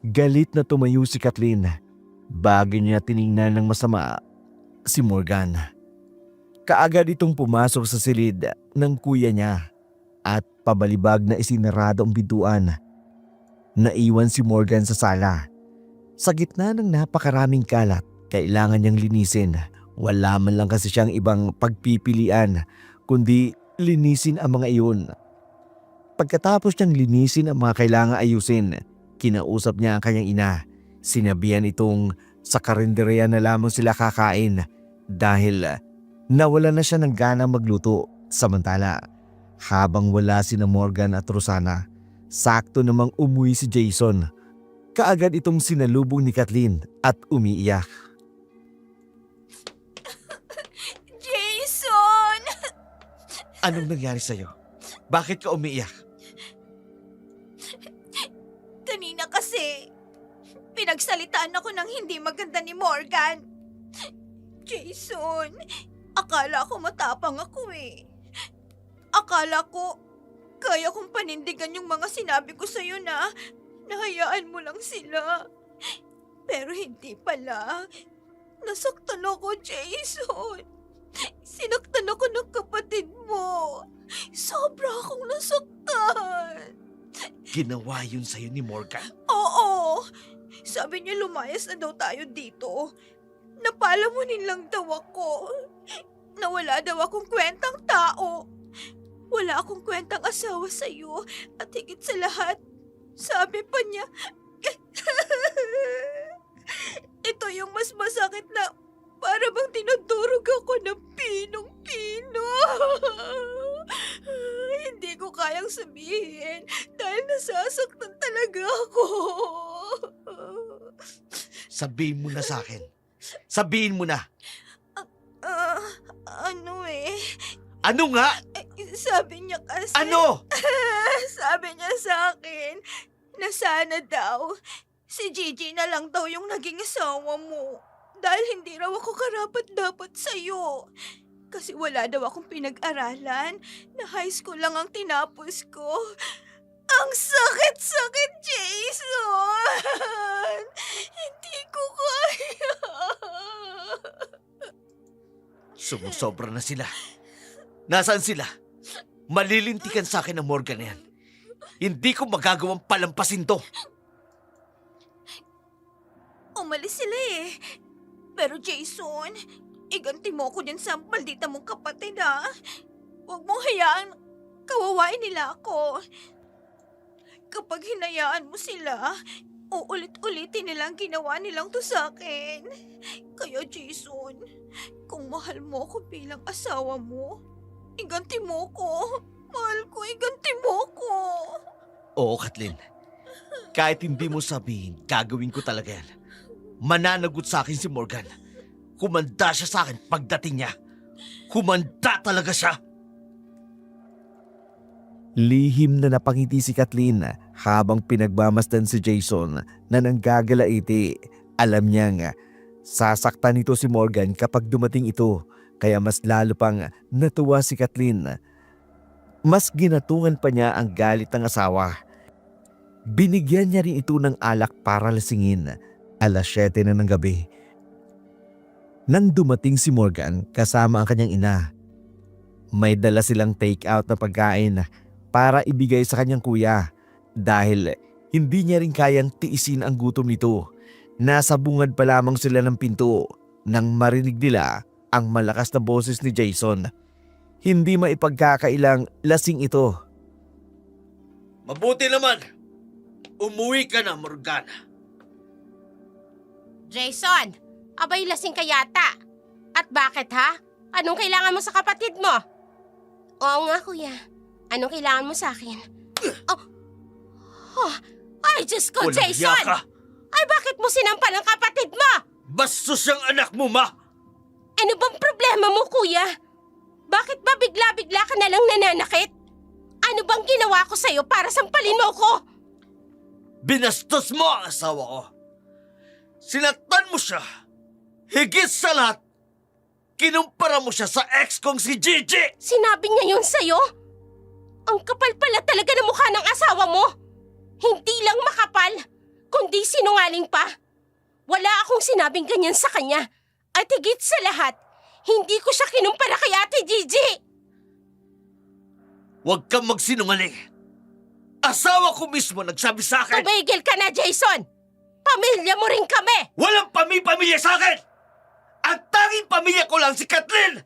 Galit na tumayo si Kathleen. Bago niya tiningnan ng masama si Morgan. Kaagad itong pumasok sa silid ng kuya niya at pabalibag na isinarado ang pintuan. Naiwan si Morgan sa sala. Sa gitna ng napakaraming kalat, kailangan niyang linisin. Wala man lang kasi siyang ibang pagpipilian, kundi linisin ang mga iyon. Pagkatapos niyang linisin ang mga kailangang ayusin, kinausap niya ang kanyang ina. Sinabihan itong sa karinderya na lamang sila kakain dahil nawala na siya ng ganang magluto. Samantala, habang wala sina Morgan at Rosana, sakto namang umuwi si Jason. Kaagad itong sinalubong ni Kathleen at umiiyak. Jason! Anong nangyari sa'yo? Bakit ka umiiyak? Kanina kasi, pinagsalitaan ako ng hindi maganda ni Morgan. Jason, akala ko matapang ako eh. Akala ko, kaya kong panindigan yung mga sinabi ko sa'yo na nahayaan mo lang sila. Pero hindi pala. Nasaktan ako, Jason. Sinaktan ako ng kapatid mo. Sobra akong nasaktan. Ginawa yun sa'yo ni Morgan. Oo. Sabi niya lumayas na daw tayo dito. Napalamunin lang daw ako. Nawala daw akong kwentang tao. Wala akong kwentang asawa sa'yo. At higit sa lahat, sabi pa niya, ito yung mas masakit na para bang tinudurog ako ng pinong-pino. Hindi ko kayang sabihin dahil nasasaktan talaga ako. Sabihin mo na sa akin. Sabihin mo na. Ano eh? Ano nga? Sabi niya kasi... Ano? Sabi niya sa akin na sana daw si Gigi na lang daw yung naging asawa mo. Dahil hindi raw ako karapat-dapat sa'yo. Kasi wala daw akong pinag-aralan na high school lang ang tinapos ko. Ang sakit-sakit, Jason! Hindi ko kaya. Sumusobra na sila. Nasaan sila? Malilintikan sa akin ang Morgan na yan. Hindi ko magagawang palampasin to. Umalis sila eh. Pero Jason, iganti mo ako din sa maldita mong kapatid ha. Huwag mong hayaan kawawain nila ako. Kapag hinayaan mo sila, uulit-ulitin nilang ginawa nilang to sa akin. Kaya Jason, kung mahal mo ako bilang asawa mo, iganti mo ko. Mahal ko, iganti mo ko. Oo, Kathleen. Kahit hindi mo sabihin, gagawin ko talaga yan. Mananagot sa akin si Morgan. Humanda siya sa akin pagdating niya. Humanda talaga siya. Lihim na napangiti si Kathleen habang pinagmamasdan si Jason na nanggagalaiti. Alam niyang sasaktan nito si Morgan kapag dumating ito. Kaya mas lalo pang natuwa si Kathleen. Mas ginatungan pa niya ang galit ng asawa. Binigyan niya rin ito ng alak para lasingin. 7:00 na ng gabi. Nang dumating si Morgan kasama ang kanyang ina, may dala silang take-out na pagkain para ibigay sa kanyang kuya dahil hindi niya rin kayang tiisin ang gutom nito. Nasa bungad pa lamang sila ng pinto nang marinig nila ang malakas na boses ni Jason. Hindi maipagkakailang lasing ito. Mabuti naman. Umuwi ka na, Morgana. Jason, abay lasing ka yata. At bakit ha? Anong kailangan mo sa kapatid mo? Oo nga kuya, anong kailangan mo sa akin? Ay Diyos ko, Walang Jason! hiya ka! Ay bakit mo sinampal ang kapatid mo? Bastos ang anak mo, ma! Ano bang problema mo kuya? Bakit ba bigla-bigla ka na lang nananakit? Ano bang ginawa ko sa'yo para sampalin mo ko? Binastos mo ang asawa ko. Sinaktan mo siya. Higit sa lahat, kinumpara mo siya sa ex kong si Gigi. Sinabi niya yun sa'yo? Ang kapal pala talaga ng mukha ng asawa mo. Hindi lang makapal, kundi sinungaling pa. Wala akong sinabing ganyan sa kanya. At higit sa lahat, hindi ko siya kinumpara kay Ate Gigi. Huwag kang magsinungaling. Asawa ko mismo nagsabi sa akin. Tumigil ka na, Jason! Pamilya mo rin kami! Walang pamilya sa akin! Ang tanging pamilya ko lang si Kathleen!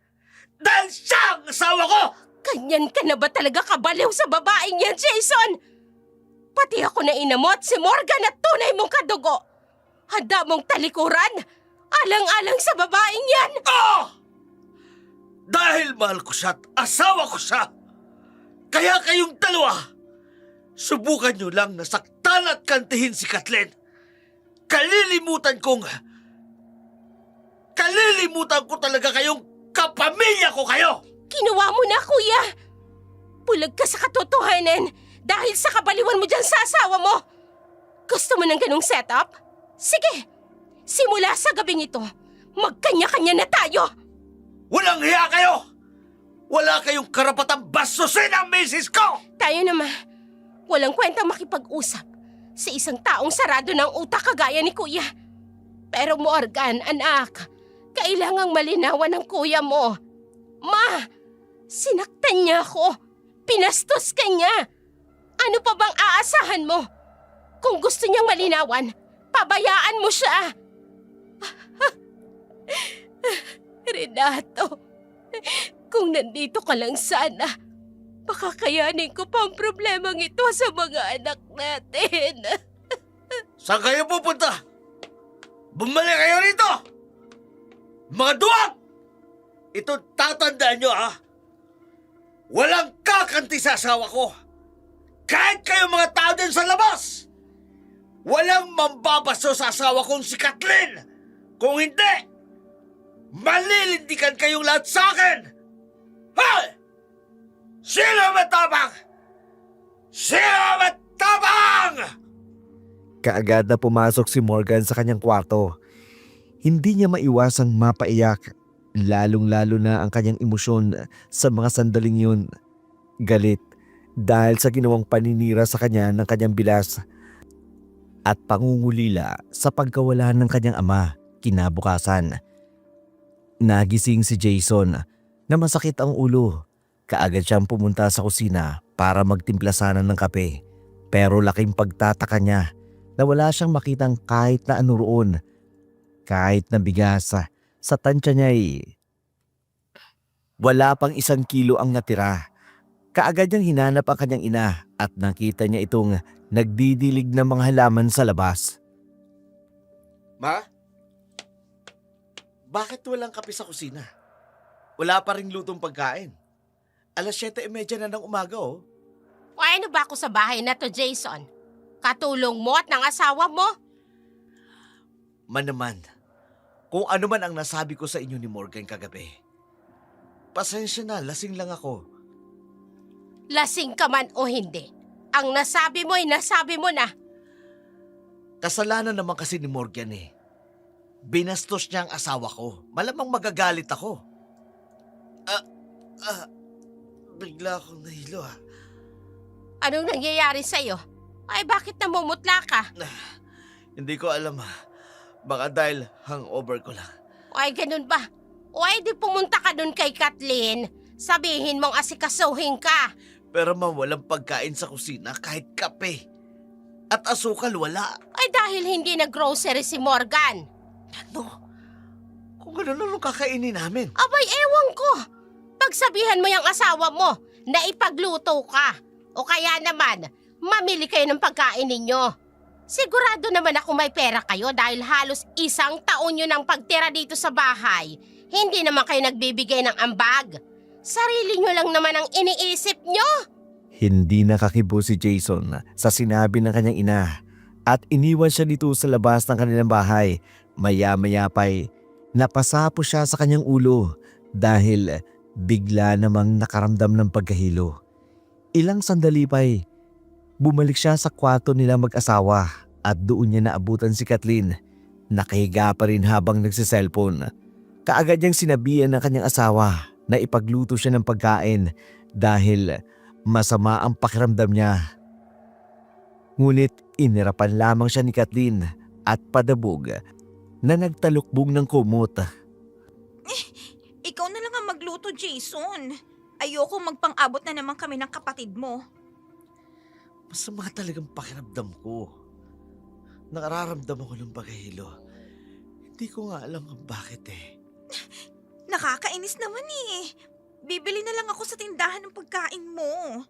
Dahil siya ang asawa ko! Ganyan ka na ba talaga kabaliw sa babaeng yan, Jason? Pati ako na inamot si Morgan at tunay mong kadugo. Handa mong talikuran? Alang-alang sa babaeng yan! Oh! Dahil mahal ko siya at asawa ko siya. Kaya kayong dalawa, subukan nyo lang na saktan at kantihin si Kathleen. Kalilimutan ko talaga kayong kapamilya ko kayo! Kinuha mo na, kuya! Bulag ka sa katotohanan dahil sa kabaliwan mo dyan sa asawa mo! Gusto mo ng ganong setup? Sige! Simula sa gabing ito, magkanya-kanya na tayo! Walang hiya kayo! Wala kayong karapatang bastusin ang misis ko! Tayo naman, walang kwentang makipag-usap sa isang taong sarado ng utak kagaya ni kuya. Pero Morgan, anak, kailangang malinawan ng kuya mo. Ma, sinaktan niya ako. Pinastos ka niya. Ano pa bang aasahan mo? Kung gusto niyang malinawan, pabayaan mo siya. Renato, kung nandito ka lang sana, baka kayanin ko pa ang problemang ito sa mga anak natin. Saan kayo pupunta? Bumalik kayo rito! Mga duwag! Ito tatandaan nyo, ha? Walang kakanti sa asawa ko. Kahit kayo mga tao din sa labas! Walang mambabaso sa asawa kong si Kathleen! Kung hindi, malilindikan kayong lahat sa akin! Hoy! Sino matapang? Sino matapang? Kaagad na pumasok si Morgan sa kanyang kwarto. Hindi niya maiwasang mapaiyak, lalong-lalo na ang kanyang emosyon sa mga sandaling yun. Galit dahil sa ginawang paninira sa kanya ng kanyang bilas at pangungulila sa pagkawala ng kanyang ama kinabukasan. Nagising si Jason na masakit ang ulo. Kaagad siyang pumunta sa kusina para magtimpla sana ng kape. Pero laking pagtataka niya na wala siyang makitang kahit na ano roon. Kahit na bigas sa tansya niya wala pang 1 kilo ang natira. Kaagad niyang hinanap ang kanyang ina at nakita niya itong nagdidilig ng mga halaman sa labas. Ma? Bakit walang kape sa kusina? Wala pa ring lutong pagkain. 7:30 na ng umaga, oh. O ano ba ako sa bahay na to, Jason? Katulong mo at ng asawa mo? Manaman, kung ano man ang nasabi ko sa inyo ni Morgan kagabi. Pasensya na, lasing lang ako. Lasing ka man o hindi, ang nasabi mo ay nasabi mo na. Kasalanan naman kasi ni Morgan eh. Binastos niya ang asawa ko. Malamang magagalit ako. Bigla akong nahilo ah. Anong nangyayari sa'yo? Ay bakit namumutla ka? Hindi ko alam ah. Baka dahil hangover ko lang. Ay ganun ba? O ay di pumunta ka dun kay Kathleen. Sabihin mong asikasuhin ka. Pero ma'am, walang pagkain sa kusina kahit kape. At asukal wala. Ay dahil hindi nag-grocery si Morgan. Ano? Kung gano'n ano kakainin namin? Abay ewan ko. Pagsabihan mo yung asawa mo na ipagluto ka. O kaya naman, mamili kayo ng pagkain ninyo. Sigurado naman ako may pera kayo dahil halos 1 taon nyo nang pagtira dito sa bahay. Hindi naman kayo nagbibigay ng ambag. Sarili nyo lang naman ang iniisip nyo. Hindi nakakibo si Jason sa sinabi ng kanyang ina at iniwan siya dito sa labas ng kanilang bahay. Maya-maya pa'y napasapo siya sa kanyang ulo dahil bigla namang nakaramdam ng pagkahilo. Ilang sandali pa'y bumalik siya sa kwarto nila mag-asawa at doon niya naabutan si Kathleen. Nakahiga pa rin habang nagsiselfon. Kaagad niyang sinabihan ng kanyang asawa na ipagluto siya ng pagkain dahil masama ang pakiramdam niya. Ngunit inirapan lamang siya ni Kathleen at padabog na nagtalukbong ng kumot. Ikaw na lang ang magluto, Jason. Ayoko magpang-abot na naman kami ng kapatid mo. Masama talagang pakiramdam ko. Nakararamdam ako ng pagkahilo. Hindi ko nga alam kung bakit eh. Nakakainis naman eh. Bibili na lang ako sa tindahan ng pagkain mo.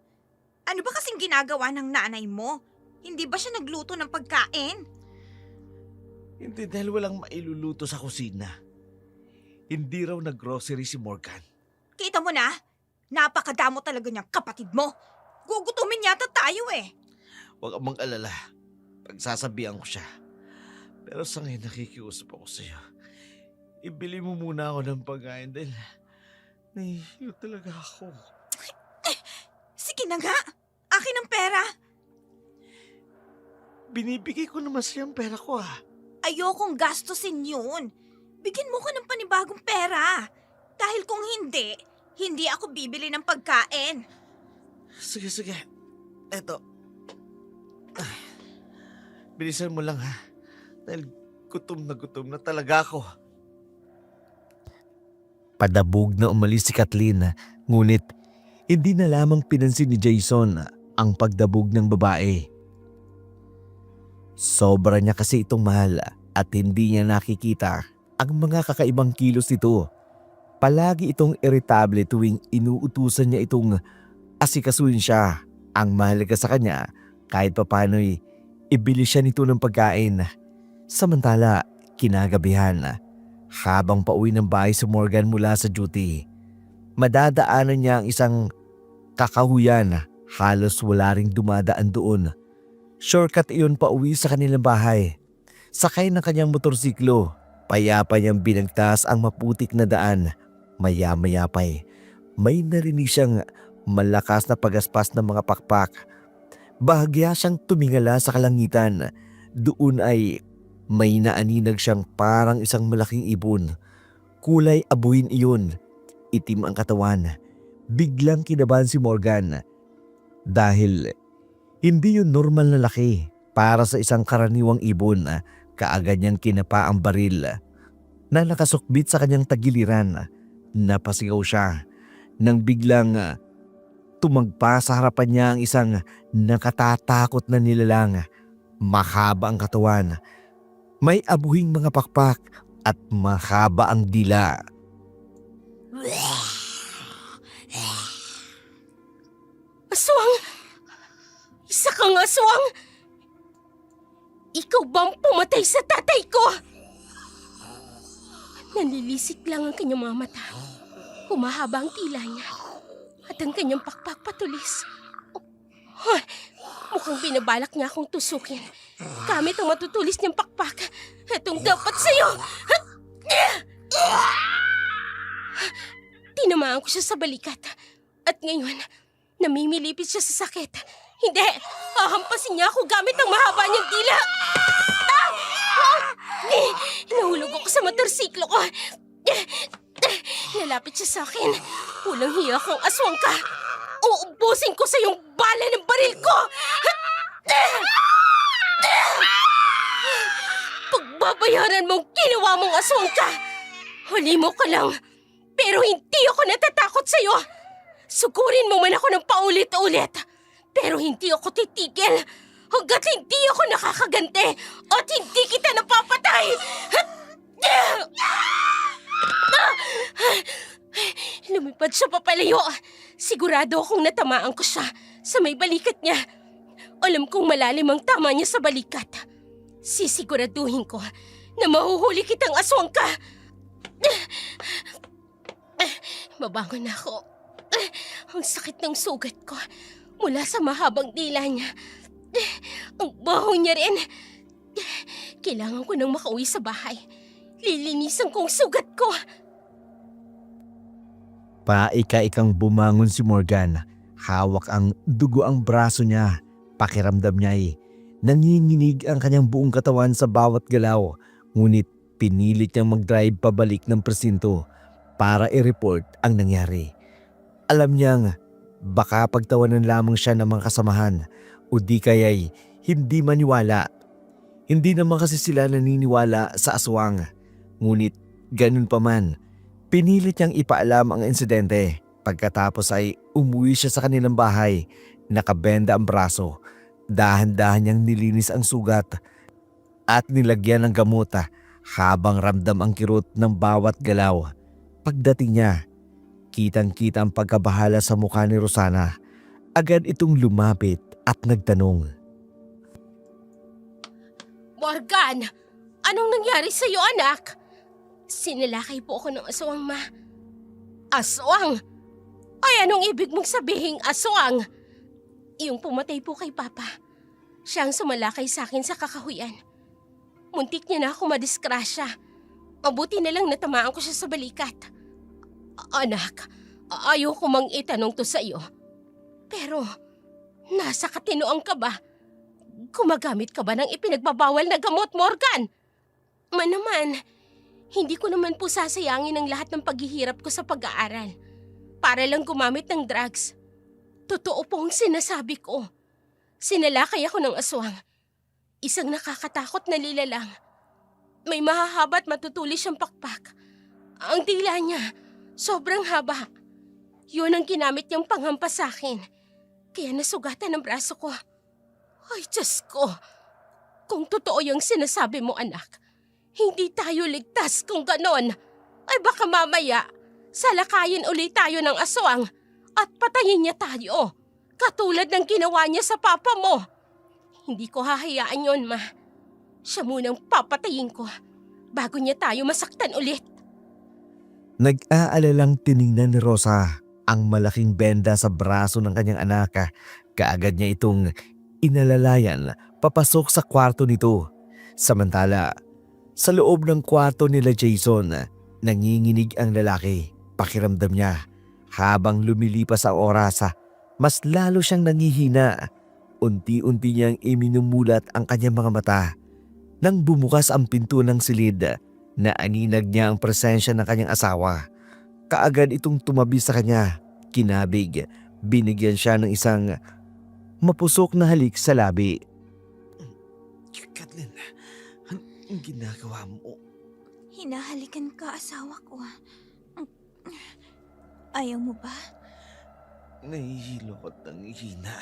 Ano ba kasing ginagawa ng nanay mo? Hindi ba siya nagluto ng pagkain? Hindi dahil walang mailuluto sa kusina. Hindi raw nag-grocery si Morgan. Kita mo na? Napakadamo talaga niyang kapatid mo. Gugutumin yata tayo eh. Huwag kang mag-alala. Pagsasabihan ko siya. Pero sa ngayon nakikiusap ako sa'yo. Ibili mo muna ako ng pagkain dahil nahihilo talaga ako. Sige na nga. Akin ang pera. Binibigay ko naman sa'yo ang pera ko ah. Ayokong gastusin yun. Bigyan mo ko ng panibagong pera. Dahil kung hindi, hindi ako bibili ng pagkain. Sige, sige. Eto. Bilisan mo lang ha. Dahil gutom na talaga ako. Padabog na umalis si Kathleen, ngunit hindi na lamang pinansin ni Jason ang pagdabog ng babae. Sobra niya kasi itong mahal at hindi niya nakikita ang mga kakaibang kilos nito. Palagi itong iritable tuwing inuutusan niya itong asikasuhin siya. Ang mahalaga sa kanya kahit papano'y ibili siya nito ng pagkain. Samantala, kinagabihan, habang pauwi ng bahay si Morgan mula sa duty, madadaanan niya ang isang kakahuyan. Halos wala ring dumadaan doon. Shortcut iyon pauwi sa kanilang bahay. Sakay ng kanyang motorsiklo, payapa niyang binagtas ang maputik na daan. Maya-maya pa'y may narinig siyang malakas na pagaspas ng mga pakpak. Bahagya siyang tumingala sa kalangitan. Doon ay may naaninag siyang parang isang malaking ibon. Kulay abuhin iyon. Itim ang katawan. Biglang kinabahan si Morgan. Dahil hindi yun normal na laki para sa isang karaniwang ibon. Kaagad niyang kinapa ang baril na nakasukbit sa kanyang tagiliran. Napasigaw siya nang biglang tumagpa sa harapan niya ang isang nakatatakot na nilalang. Mahaba ang katawan, may abuhing mga pakpak at mahaba ang dila. Aswang! Isa kang aswang! Ikaw bang pumatay sa tatay ko? Nalilisik lang ang kanyang mga mata. Humahaba ang tila niya. At ang kanyang pakpak patulis. Hoy, mukhang binabalak niya akong tusukin. Gamit ang matutulis niyang pakpak. Itong dapat sa'yo! Tinamaan ko siya sa balikat. At ngayon, namimilipit siya sa sakit. Hindi! Hahampasin niya ako gamit ang mahaba niyang dila! Nahulog ako sa motorsiklo ko. Nalapit siya sa akin. Walang hiya kang aswang ka. Uubusin ko sa iyong bala ng baril ko! Pagbabayaran mong ginawa mong aswang ka! Huli mo ka lang. Pero hindi ako natatakot sa iyo. Sugurin mo man ako ng paulit-ulit. Pero hindi ako titigil hanggat hindi ako nakakaganti at hindi kita napapatay. Lumipad siya papalayo. Sigurado akong natamaan ko siya sa may balikat niya. Alam kong malalim ang tama niya sa balikat. Sisiguraduhin ko na mahuhuli kitang aswang ka. Mabangon na ako. Ang sakit ng sugat ko mula sa mahabang dila niya. Ang baho niya rin. Kailangan ko nang makauwi sa bahay. Lilinisan ko ang sugat ko. Paika-ikang bumangon si Morgan. Hawak ang dugo ang braso niya. Pakiramdam niya ay nanginginig ang kanyang buong katawan sa bawat galaw. Ngunit pinilit niyang mag-drive pabalik ng presinto para i-report ang nangyari. Alam niyang baka pagtawanan lamang siya ng mga kasamahan o di kaya'y hindi maniwala. Hindi naman kasi sila naniniwala sa aswang. Ngunit ganun pa man, pinilit niyang ipaalam ang insidente. Pagkatapos ay umuwi siya sa kanilang bahay. Nakabenda ang braso. Dahan-dahan niyang nilinis ang sugat at nilagyan ng gamot habang ramdam ang kirot ng bawat galaw. Pagdating niya, kitang-kita ang pagkabahala sa mukha ni Rosana. Agad itong lumapit at nagtanong. Morgan, anong nangyari sa iyo, anak? Sinalakay po ako ng aswang, ma. Aswang? Ay, anong ibig mong sabihing aswang? Yung pumatay po kay Papa. Siya ang sumalakay sa akin sa kakahuyan. Muntik niya na ako madiskrasya. Mabuti na lang natamaan ko siya sa balikat. Anak, ayoko mang itanong to sa iyo. Pero, nasa katinoang ka ba? Gumagamit ka ba ng ipinagbabawal na gamot, Morgan? Naman, hindi ko naman po sasayangin ang lahat ng paghihirap ko sa pag-aaral para lang gumamit ng drugs. Totoo po ang sinasabi ko. Sinalakay ako ng aswang. Isang nakakatakot na lilalang. May mahahaba at matutulis siyang pakpak. Ang dila niya, sobrang haba. Yun ang ginamit niyang panghampas sa akin. Kaya nasugatan ang braso ko. Ay, Diyos ko. Kung totoo yung sinasabi mo, anak, hindi tayo ligtas kung ganon. Ay baka mamaya, salakayin ulit tayo ng aswang at patayin niya tayo. Katulad ng ginawa niya sa papa mo. Hindi ko hahayaan yon, ma. Siya munang papatayin ko bago niya tayo masaktan ulit. Nag-aalalang tiningnan ni Rosa ang malaking benda sa braso ng kanyang anak. Kaagad niya itong inalalayan papasok sa kwarto nito. Samantala, sa loob ng kwarto nila Jason, nanginginig ang lalaki. Pakiramdam niya habang lumilipas ang oras, mas lalo siyang nangihina. Unti-unti niyang iminumulat ang kanyang mga mata. Nang bumukas ang pinto ng silid, naaninag niya ang presensya ng kanyang asawa. Kaagad itong tumabi sa kanya. Kinabig, binigyan siya ng isang mapusok na halik sa labi. Kathleen, anong ginagawa mo? Hinahalikan ka, asawa ko. Ayaw mo ba? Nahihilo ko't nangihina.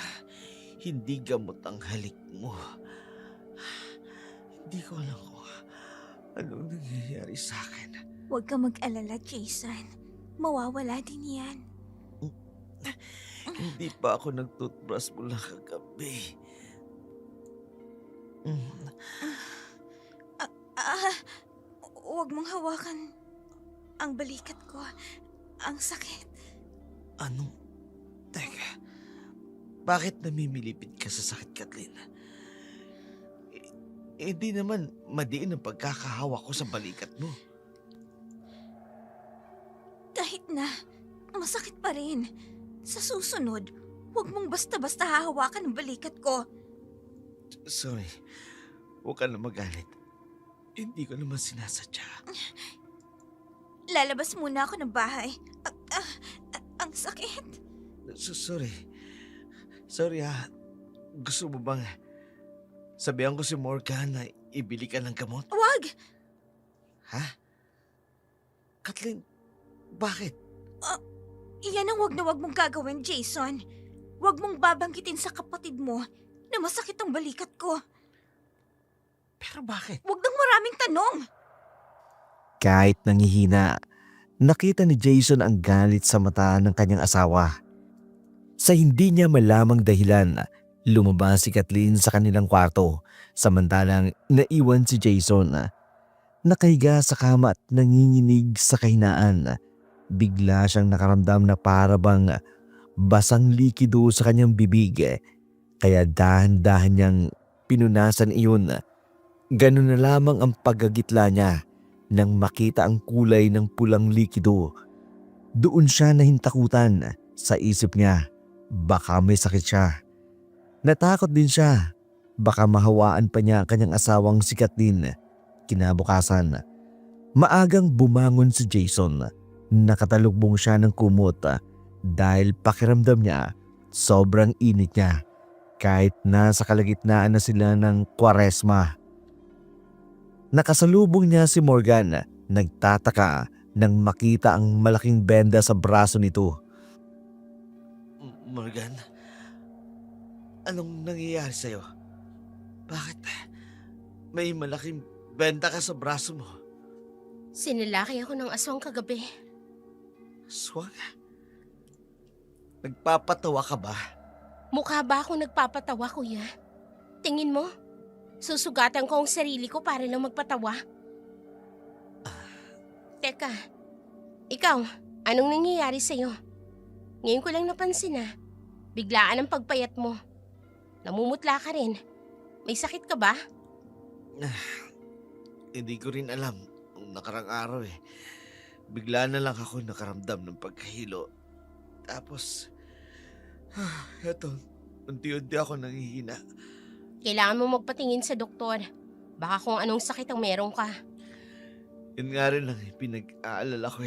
Hindi gamot ang halik mo. Hindi ko alam kung anong nangyayari sa akin. Huwag ka mag-alala, Jason. Mawawala din yan. Hindi pa ako nag-toothbrush mula kagabi. Huwag mong hawakan ang balikat ko. Ang sakit. Ano? Teka, bakit namimilipit ka sa sakit, Kathleen? Hindi naman madiin ang pagkakahawak ko sa balikat mo. Kahit na, masakit pa rin. Sa susunod, huwag mong basta-basta hahawakan ang balikat ko. Sorry, huwag ka na magalit. Hindi ko naman sinasadya. Lalabas muna ako ng bahay. Ang sakit. Sorry. Sorry Gusto mo bang sabihan ko si Morgan na ibili ka ng gamot? Wag! Ha? Kathleen, bakit? Iyan ang wag na wag mong gagawin, Jason. Wag mong babanggitin sa kapatid mo na masakit ang balikat ko. Pero bakit? Wag nang maraming tanong. Kahit nangihina, nakita ni Jason ang galit sa mata ng kanyang asawa. Sa hindi niya malamang dahilan, Lumabas si Kathleen sa kanilang kwarto samantalang naiwan si Jason. Nakahiga sa kama at nanginginig sa kahinaan. Bigla siyang nakaramdam na para bang basang likido sa kanyang bibig. Kaya dahan-dahan niyang pinunasan iyon. Ganun na lamang ang paggagitla niya nang makita ang kulay ng pulang likido. Doon siya nahintakutan. Sa isip niya, baka may sakit siya. Natakot din siya. Baka mahawaan pa niya ang kanyang asawang si Kathleen. Kinabukasan, maagang bumangon si Jason. Nakatalukbong siya ng kumot dahil pakiramdam niya sobrang init niya kahit nasa kalagitnaan na sila ng Kwaresma. Nakasalubong niya si Morgan, nagtataka nang makita ang malaking benda sa braso nito. Morgan, anong nangyayari sa'yo? Bakit may malaking benda ka sa braso mo? Sinilaki ako ng aswang kagabi. Swag? Nagpapatawa ka ba? Mukha ba akong nagpapatawa, kuya? Tingin mo? Susugatan ko ang sarili ko para lang magpatawa? Teka, ikaw, anong nangyayari sa'yo? Ngayon ko lang napansin biglaan ang pagpayat mo. Namumutla ka rin. May sakit ka ba? Hindi ko rin alam nung nakarang araw Bigla na lang ako nakaramdam ng pagkahilo. Tapos, eto, unti-unti ako nanghihina. Kailangan mo magpatingin sa doktor. Baka kung anong sakit ang meron ka. Yun nga rin lang pinag-aalala ko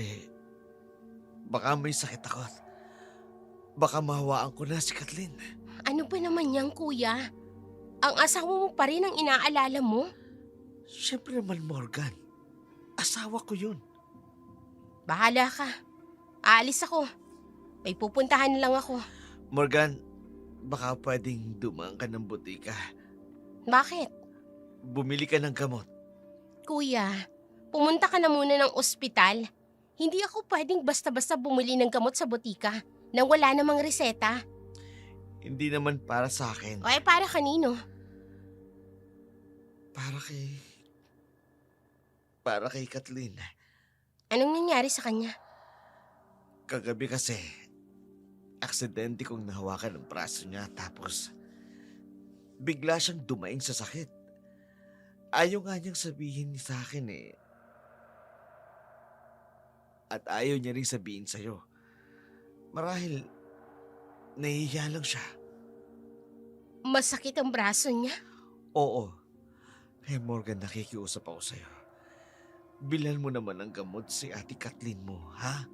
Baka may sakit ako. Baka mahawaan ko na si Kathleen. Ano ba naman yan, kuya? Ang asawa mo pa rin ang inaalala mo? Siyempre naman, Morgan. Asawa ko yun. Bahala ka. Aalis ako. May pupuntahan lang ako. Morgan, baka pwedeng dumaan ka ng butika. Bakit? Bumili ka ng gamot. Kuya, pumunta ka na muna ng ospital. Hindi ako pwedeng basta-basta bumili ng gamot sa butika nang wala namang reseta. Hindi naman para sa akin. O para kanino? Para kay Kathleen. Anong nangyari sa kanya? Kagabi kasi, aksidente kong nahawakan ang braso niya tapos bigla siyang dumaing sa sakit. Ayaw nga niyang sabihin sa akin At ayaw niya rin sabihin sa'yo. Marahil, nahihiya lang siya. Masakit ang braso niya? Oo. Kaya Morgan, nakikiusap ako sa'yo. Bilhan mo naman ng gamot si Ate Kathleen mo, ha?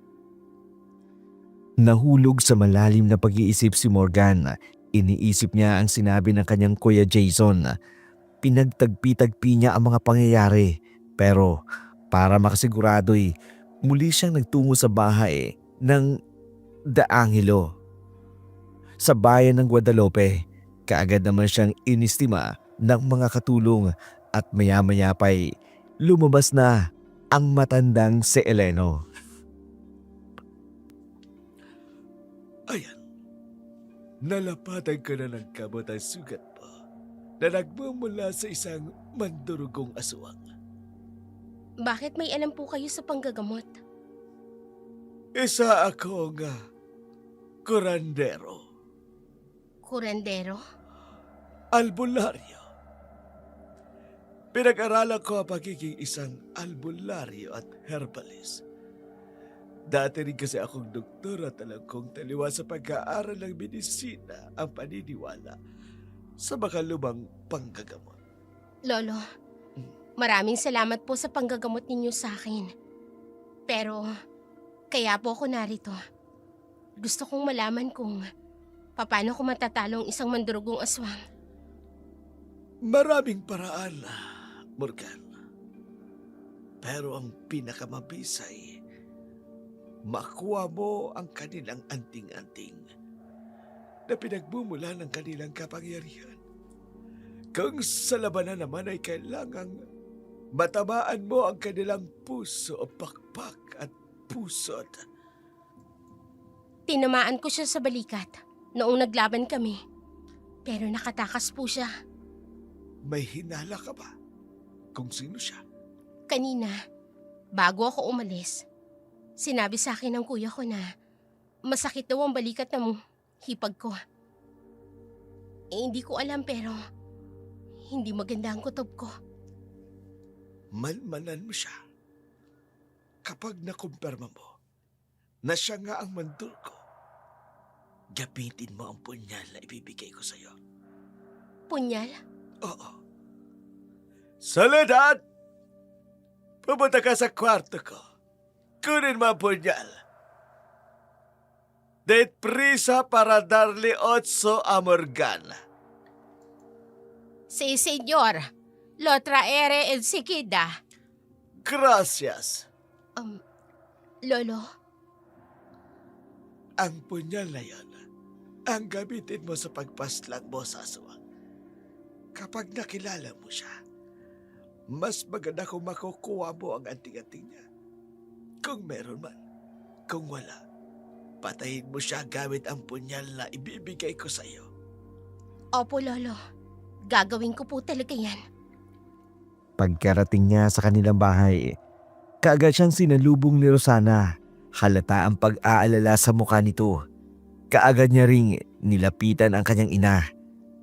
Nahulog sa malalim na pag-iisip si Morgan. Iniisip niya ang sinabi ng kanyang kuya Jason. Pinagtagpi-tagpi niya ang mga pangyayari. Pero para makasigurado'y muli siyang nagtungo sa bahay ng The Angelo. Sa bayan ng Guadalupe, kaagad naman siyang inistima ng mga katulong at maya-maya pa'y lumabas na ang matandang si Eleno. Ayan. Nalapatan ko na ng gamot ang sugat mo na nagmumula sa isang mandurugong aswang. Bakit may alam po kayo sa panggagamot? Isa akong kurandero, Kurandero? albularyo. Pinag-aralan ko ang pagiging isang albularyo at herbalist. Dati rin kasi akong doktor at alam kong taliwa sa pag-aaral ng medisina ang paniniwala sa mga lumang panggagamot. Lolo, maraming salamat po sa panggagamot ninyo sa akin. Pero, kaya po ako narito. Gusto kong malaman kung paano ko matatalo ang isang mandurugong aswang. Maraming paraan, Morgan. Pero ang pinakamabisay, makuha mo ang kanilang anting-anting na pinagmumula ng kanilang kapangyarihan. Kung sa labanan naman ay kailangang matamaan mo ang kanilang puso, pakpak at pusod. Tinamaan ko siya sa balikat noong naglaban kami. Pero nakatakas po siya. May hinala ka ba? Kung sino siya? Kanina, bago ako umalis, sinabi sa akin ng kuya ko na masakit daw ang balikat ng hipag ko. Hindi ko alam pero hindi maganda ang kutob ko. Malmanan mo siya. Kapag nakumpirma mo na siya nga ang mandul ko, gamitin mo ang punyal na ibibigay ko sa'yo. Punyal? Oo. Soledad! Pumunta ka sa kwarto ko. Kunin mo ang punyal. Deprisa para darle 8 a Morgana. Si Senyor, lo traere enseguida. Gracias. Lolo, Ang punyal na yan, ang gamitin mo sa pagpaslang mo sa aswang. Kapag nakilala mo siya, mas maganda kung makukuha mo ang anting-anting niya. Kung meron man, kung wala, patayin mo siya gamit ang punyal na ibibigay ko sa iyo. opo lolo, gagawin ko po talaga yan. Pagkarating niya sa kanilang bahay, kaagad siyang sinalubong ni Rosana. Halata ang pag-aalala sa mukha nito. Kaagad niya ring nilapitan ang kanyang ina.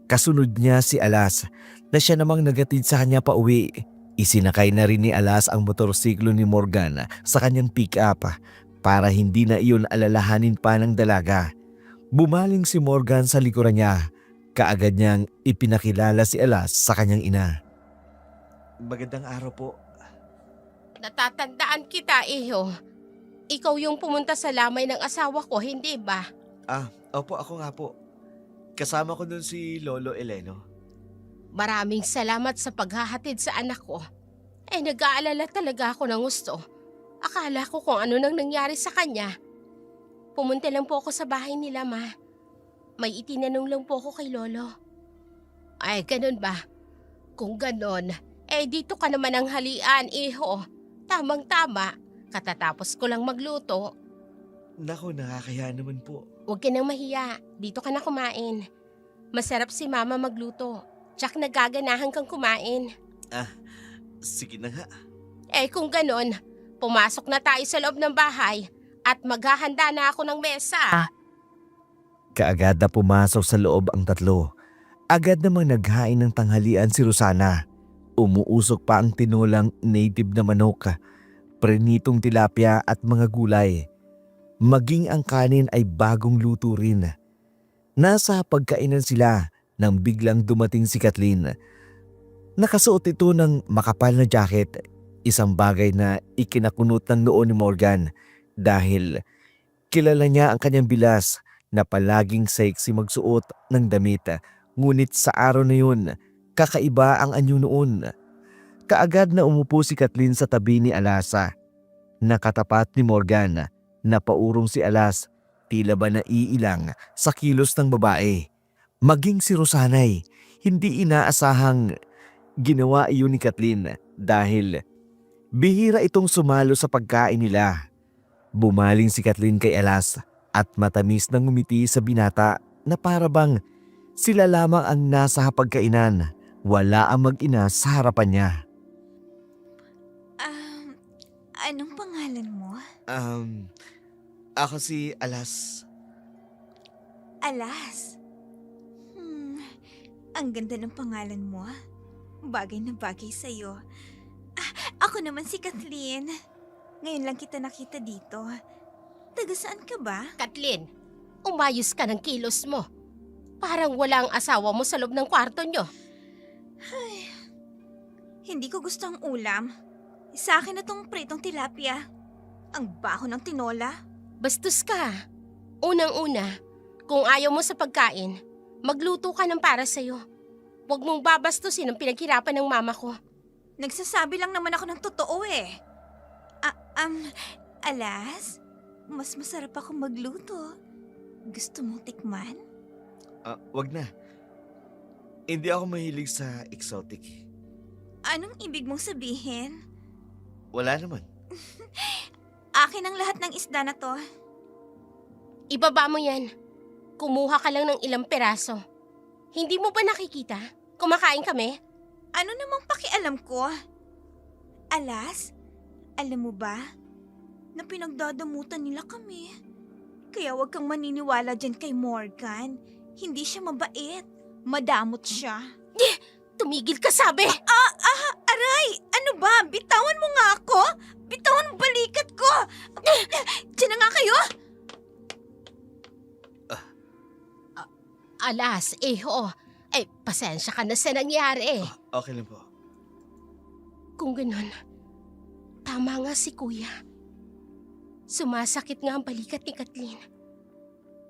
Kasunod niya si Alas na siya namang nagatid sa kanya pa uwi. Isinakay na rin ni Alas ang motorsiklo ni Morgan sa kanyang pick-up para hindi na iyon alalahanin pa ng dalaga. Bumaling si Morgan sa likuran niya. Kaagad niyang ipinakilala si Alas sa kanyang ina. Magandang araw po. Natatandaan kita, Iho. Ikaw yung pumunta sa lamay ng asawa ko, hindi ba? Opo, ako nga po. Kasama ko dun si Lolo Eleno. Maraming salamat sa paghahatid sa anak ko. Nag-aalala talaga ako ng gusto. Akala ko kung ano nang nangyari sa kanya. Pumunta lang po ako sa bahay nila, Ma. May itinanong lang po ako kay Lolo. Ay, ganun ba? Kung ganun, dito ka naman ang halian, Iho. Tamang-tama, katatapos ko lang magluto. Naku, nakakaya naman po. Huwag ka nang mahiya, dito ka na kumain. Masarap si Mama magluto, tsak nagaganahan kang kumain. Sige na nga. Kung ganon, pumasok na tayo sa loob ng bahay at maghahanda na ako ng mesa. Kaagad na pumasok sa loob ang tatlo. Agad namang naghain ng tanghalian si Rosana. Umuusok pa ang tinulang native na manok, prenitong tilapia at mga gulay. Maging ang kanin ay bagong luto rin. Nasa pagkainan sila nang biglang dumating si Kathleen. Nakasuot ito ng makapal na jacket, isang bagay na ikinakunot ng noo ni Morgan dahil kilala niya ang kanyang bilas na palaging sexy magsuot ng damit. Ngunit sa araw na yun, kakaiba ang anyo noon. Kaagad na umupo si Kathleen sa tabi ni Alasa. Nakatapat ni Morgan. Napaurong si Alas, tila ba naiilang sa kilos ng babae. Maging si Rosanay, hindi inaasahang ginawa iyon ni Kathleen dahil bihira itong sumalo sa pagkain nila. Bumaling si Kathleen kay Alas at matamis na ngumiti sa binata na para bang sila lamang ang nasa hapagkainan. Wala ang mag-ina sa harapan niya. Anong pangalan mo? Ako si Alas. Alas. Ang ganda ng pangalan mo. Bagay na bagay sa'yo. Ako naman si Kathleen. Ngayon lang kita nakita dito. Taga saan ka ba? Kathleen, umayos ka ng kilos mo. Parang wala ang asawa mo sa loob ng kwarto nyo. Hindi ko gusto ang ulam. Sa akin na tong pritong tilapia. Ang baho ng tinola. Bastos ka. Unang-una, kung ayaw mo sa pagkain, magluto ka ng para sa'yo. Huwag mong babastusin ang pinaghirapan ng mama ko. Nagsasabi lang naman ako ng totoo eh. Alas, mas masarap ako magluto. Gusto mong tikman? Wag na. Hindi ako mahilig sa exotic. Anong ibig mong sabihin? Wala naman. Akin ang lahat ng isda na to. Ibaba mo yan. Kumuha ka lang ng ilang peraso. Hindi mo ba nakikita? Kumakain kami? Ano namang pakialam ko? Alas, alam mo ba na pinagdadamutan nila kami? Kaya wag kang maniniwala dyan kay Morgan. Hindi siya mabait. Madamot siya. Tumigil ka sabi! Aray! Ano ba? Bitawan mo nga ako! Bitawan mo balikat ko! Diyan na nga kayo! Alas, pasensya ka na sa nangyari. Okay lang po. Kung ganun, tama nga si Kuya. Sumasakit nga ang balikat ni Kathleen.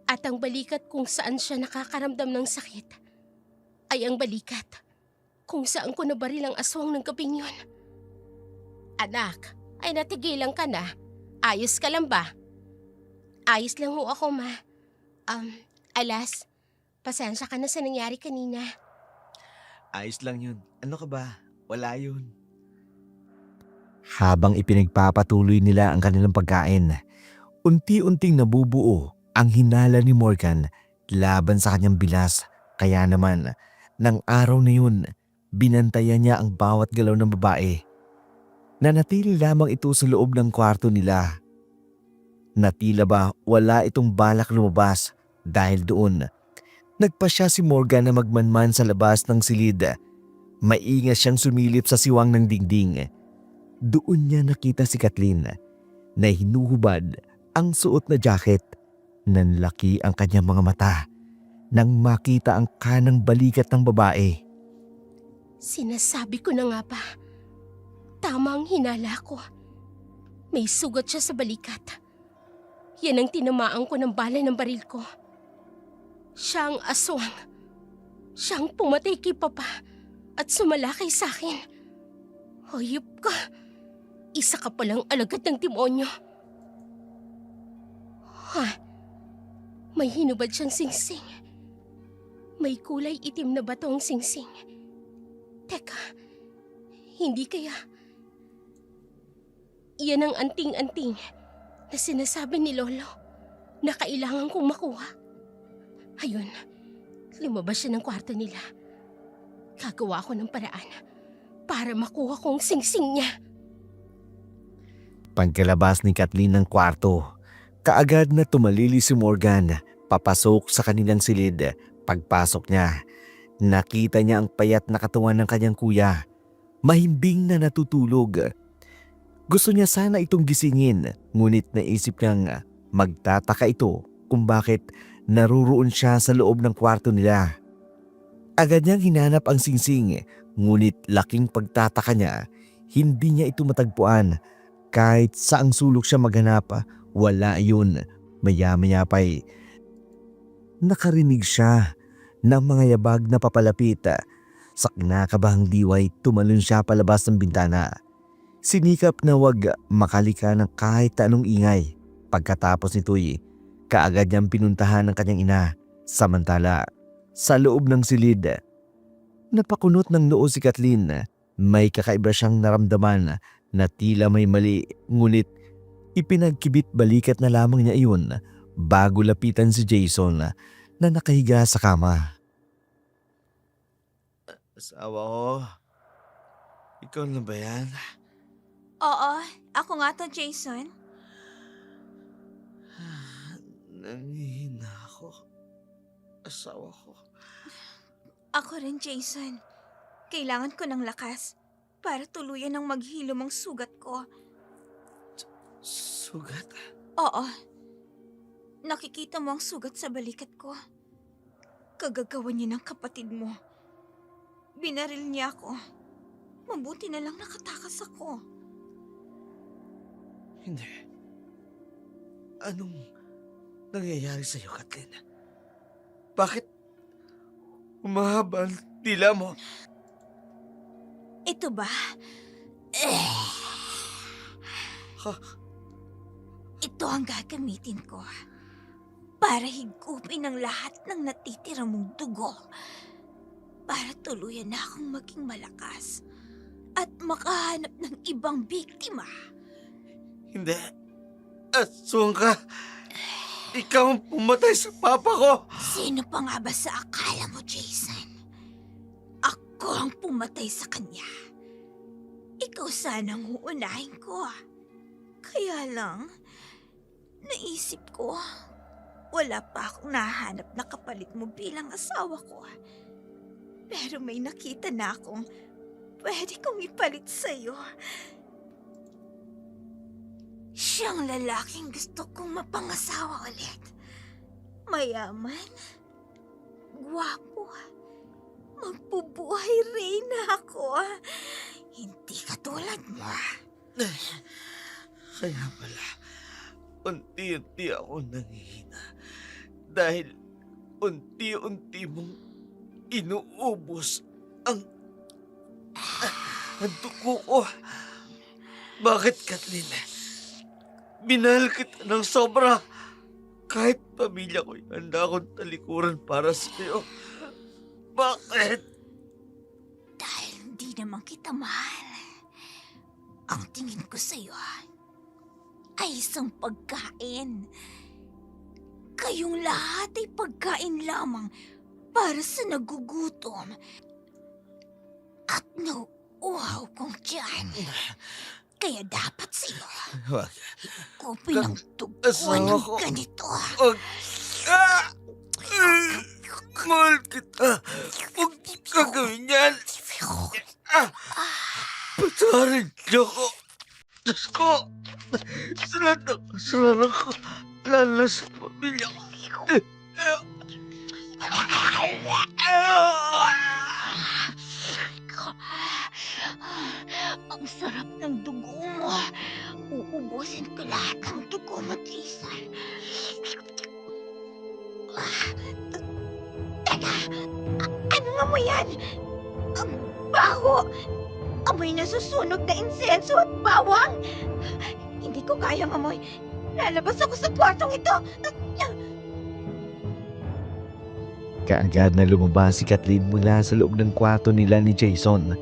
At ang balikat kung saan siya nakakaramdam ng sakit ay ang balikat kung saan ko nabaril ang aswang ng gabing yun. Anak, ay natigilan ka na. Ayos ka lang ba? Ayos lang ho ako, ma. Alas, pasensya ka na sa nangyari kanina. Ayos lang yun. Ano ka ba? Wala yun. Habang ipinagpapatuloy nila ang kanilang pagkain, unti-unting nabubuo ang hinala ni Morgan laban sa kanyang bilas. Kaya naman, ng araw na yun, binantayan niya ang bawat galaw ng babae. Nanatili lamang ito sa loob ng kwarto nila. Natila ba wala itong balak lumabas dahil doon. Nagpasya si Morgan na magmanman sa labas ng silid. Maingat siyang sumilip sa siwang ng dingding. Doon niya nakita si Kathleen na hinuhubad ang suot na jacket. Nanlaki ang kanyang mga mata nang makita ang kanang balikat ng babae. Sinasabi ko na nga ba, tama ang hinala ko. May sugat siya sa balikat. Yan ang tinamaan ko ng bala ng baril ko. Siya ang aswang. Siya ang pumatay kay Papa at sumalakay sa akin. Hayop ka. Isa ka palang alagad ng demonyo. May hinubad siyang singsing. May kulay itim na bato ang singsing. Teka, hindi kaya... Yan ang anting-anting na sinasabi ni Lolo na kailangan kong makuha. Ayun, lumabas siya ng kwarto nila. Gagawa ko ng paraan para makuha kong singsing niya. Pagkalabas ni Kathleen ng kwarto, kaagad na tumalili si Morgan papasok sa kanilang silid. Pagpasok niya, nakita niya ang payat na katawan ng kanyang kuya. Mahimbing na natutulog. Gusto niya sana itong gisingin, ngunit naisip niyang magtataka ito kung bakit naruroon siya sa loob ng kwarto nila. Agad niyang hinanap ang singsing, ngunit laking pagtataka niya, hindi niya ito matagpuan. Kahit saang sulok siya maghanap, wala yun. Maya-maya pa'y nakarinig siya ng mga yabag na papalapit. Sa kinakabahang diway, tumalon siya palabas ng bintana. Sinikap na wag makalika ng kahit anong ingay. Pagkatapos nito'y kaagad niyang pinuntahan ng kanyang ina. Samantala, sa loob ng silid, napakunot ng noo si Kathleen. May kakaiba siyang naramdaman na tila may mali, ngunit ipinagkibit balikat na lamang niya iyon bago lapitan si Jason na nakahiga sa kama. Asawa ko. Ikaw na ba yan? Oo, ako nga to, Jason. Nanghihina ako. Asawa ko. Ako rin, Jason. Kailangan ko ng lakas para tuluyan ng maghilom ang sugat ko. Sugat? Oo. Nakikita mo ang sugat sa balikat ko. Kagagawa niya ng kapatid mo. Binaril niya ako. Mabuti na lang nakatakas ako. Hindi. Anong nangyayari sa'yo, Kathleen? Bakit umahaba ang dila mo? Ito ba? Ito ang gagamitin ko para higupin ang lahat ng natitira mong dugo para tuluyan na akong maging malakas at makahanap ng ibang biktima. Hindi. Aswang ka. Ikaw ang pumatay sa papa ko. Sino pa nga ba sa akala mo, Jason? pumatay sa kanya. Ikaw sanang uunahin ko. Kaya lang, naisip ko, wala pa akong nahanap na kapalit mo bilang asawa ko. Pero may nakita na akong pwede kong ipalit sa'yo. Siyang lalaking gusto kong mapangasawa ulit. Mayaman, gwapo, magbubuhay reyna ako. Hindi katulad mo. Kaya pala, unti-unti ako nanghihina. Dahil unti-unti mong inuubos ang dugo ko. Bakit, Kathleen? Minahal kita ng sobra. Kahit pamilya ko'y handa akong talikuran para sa'yo. Bakit? Dahil hindi naman kita mahal. Ang tingin ko sa'yo ay isang pagkain. Kayong lahat ay pagkain lamang para sa nagugutom at nauuhaw kong tiyan. Kaya dapat sa'yo Wag. ikupin ang dugo Asawa ng ko. ganito. Wag. Mahal kita. Huwag kang gawin yan. Patawarin niyo ko. Diyos ko. Sa lahat ng kasalanan ko, lalo na sa pamilya ko. Ang sarap ng dugo mo. Uubusin ko lahat ng dugo mo, Jason. Teka! Ano nga mo yan? Ang baho! Amoy nasusunog na insenso at bawang! Hindi ko kayang amoy. Lalabas ako sa kwartong ito. Kaagad na lumabas si Kathleen mula sa loob ng kwarto nila ni Jason.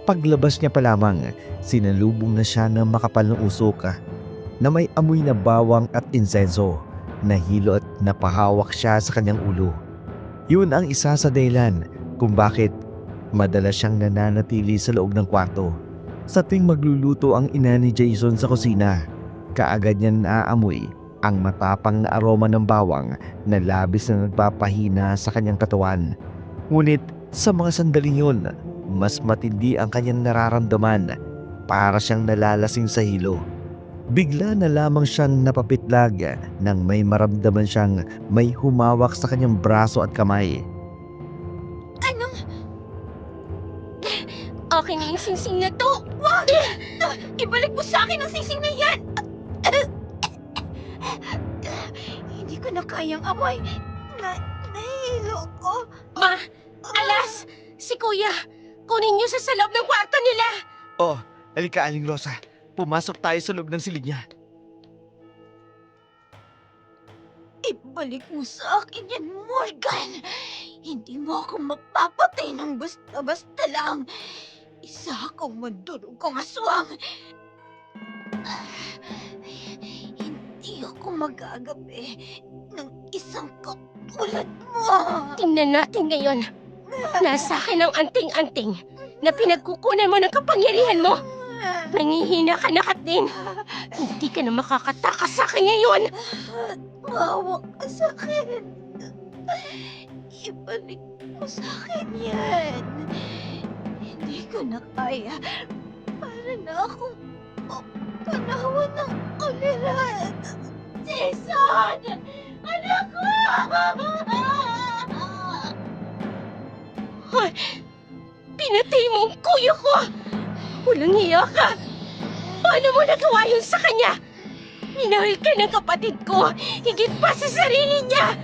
Paglabas niya pa lamang, sinalubong na siya ng makapal na usok na may amoy na bawang at insenso. Nahilo at napahawak siya sa kanyang ulo. Yun ang isa sa dahilan kung bakit madalas siyang nananatili sa loob ng kwarto. Sa tuwing magluluto ang ina ni Jason sa kusina, kaagad niya naaamoy ang matapang na aroma ng bawang na labis na nagpapahina sa kanyang katawan. Ngunit sa mga sandaling yun, mas matindi ang kanyang nararamdaman, para siyang nalalasing sa hilo. Bigla na lamang siyang napapitlag nang may maramdaman siyang may humawak sa kanyang braso at kamay. Okay na yung singsing na to. Wag! Ibalik mo sa akin ang sising na yan! Hindi ko na kayang amoy. Nahihilo ko. Ma, alas! Si Kuya, kunin niyo sa loob ng kwarto nila. Oh, halika, Aling Rosa. Pumasok tayo sa loob ng silid niya. Ibalik mo sa akin yan, Morgan! Hindi mo ako mapapatay ng basta-basta lang. Isa akong mandurugong aswang. Hindi ako magagabi ng isang katulad mo. Tingnan natin ngayon. Nasa akin ang anting-anting na pinagkukunan mo ng kapangyarihan mo. Nangihina ka na, Kathleen. Hindi ka na makakatakas sa akin ngayon. Maawa ka sa akin. Ibalik mo sa akin yan. Hindi ko na kaya. Para na akong panahon ng uliran. Jason! Anak ko! Hoy, pinatay mo ang kuya ko. Walang hiya ka. Paano mo nagawa yun sa kanya? Minahal ka ng kapatid ko, higit pa sa sarili niya.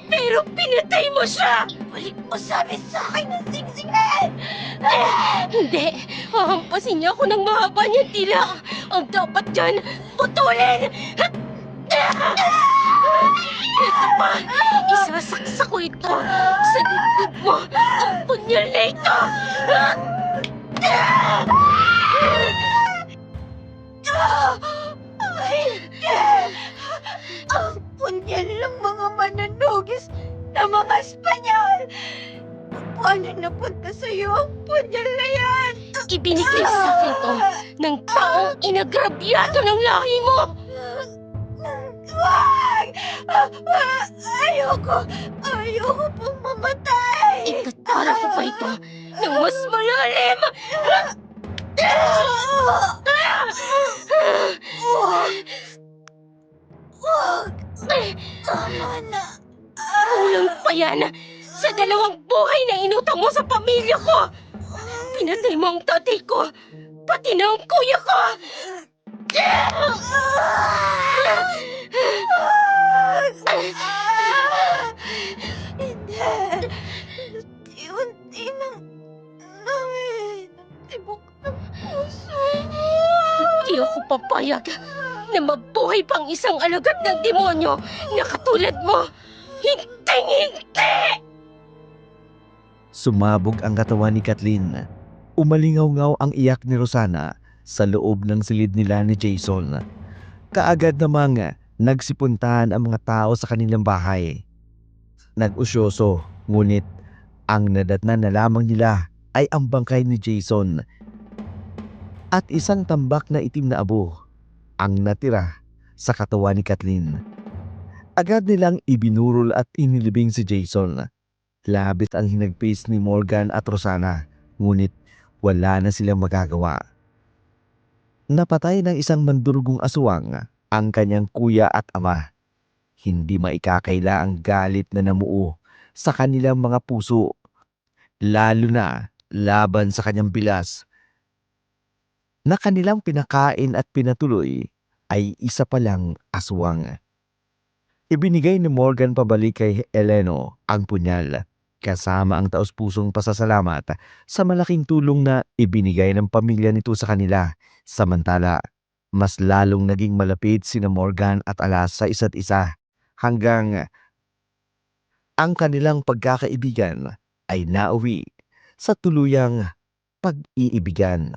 Pero pinatay mo siya! Balik mo sa amin sa akin ng singsingen! Hindi! Hahampasin niya ako ng mahaba niyang tila! Ang dapat dyan, putulin! Ito pa! Isasaksak ko ito sa dibdib mo! Ang punyal na ito! Hindi! Ang punyal ng mga mananugis na mga Espanyol! Paano napunta sa'yo ang punyal na yan? Ibinigay sa akin to ng taong inagrabyado ng lahi mo! Wag! Ayoko! Ayoko pong mamatay! Ikatara ko pa ito ng mas malalim! Wag! Tama na! Kulang pa yan sa 2 buhay na inutang mo sa pamilya ko! Pinatay mo ang tatay ko, pati na ang kuya ko! Hindi! Unti-unti nang namin ang tibok ng puso mo! Di ako papayag na mabuhay pang isang alagad ng demonyo na katulad mo! Hinteng-hindi! Sumabog ang katawan ni Kathleen. Umalingaw-ngaw ang iyak ni Rosana sa loob ng silid nila ni Jason. Kaagad namang nagsipuntahan ang mga tao sa kanilang bahay. Nag-usyoso, ngunit ang nadatnan na lamang nila ay ang bangkay ni Jason at isang tambak na itim na abo ang natira sa katawan ni Kathleen. Agad nilang ibinurol at inilibing si Jason. Labis ang hinagpis ni Morgan at Rosana, ngunit wala na silang magagawa. Napatay ng isang mandurugong aswang ang kanyang kuya at ama. Hindi maikakaila ang galit na namuo sa kanilang mga puso, lalo na laban sa kanyang bilas na kanilang pinakain at pinatuloy ay isa palang aswang. Ibinigay ni Morgan pabalik kay Eleno ang punyal, kasama ang taos-pusong pasasalamat sa malaking tulong na ibinigay ng pamilya nito sa kanila. Samantala, mas lalong naging malapit sina Morgan at Alas sa isa't isa hanggang ang kanilang pagkakaibigan ay nauwi sa tuluyang pag-iibigan.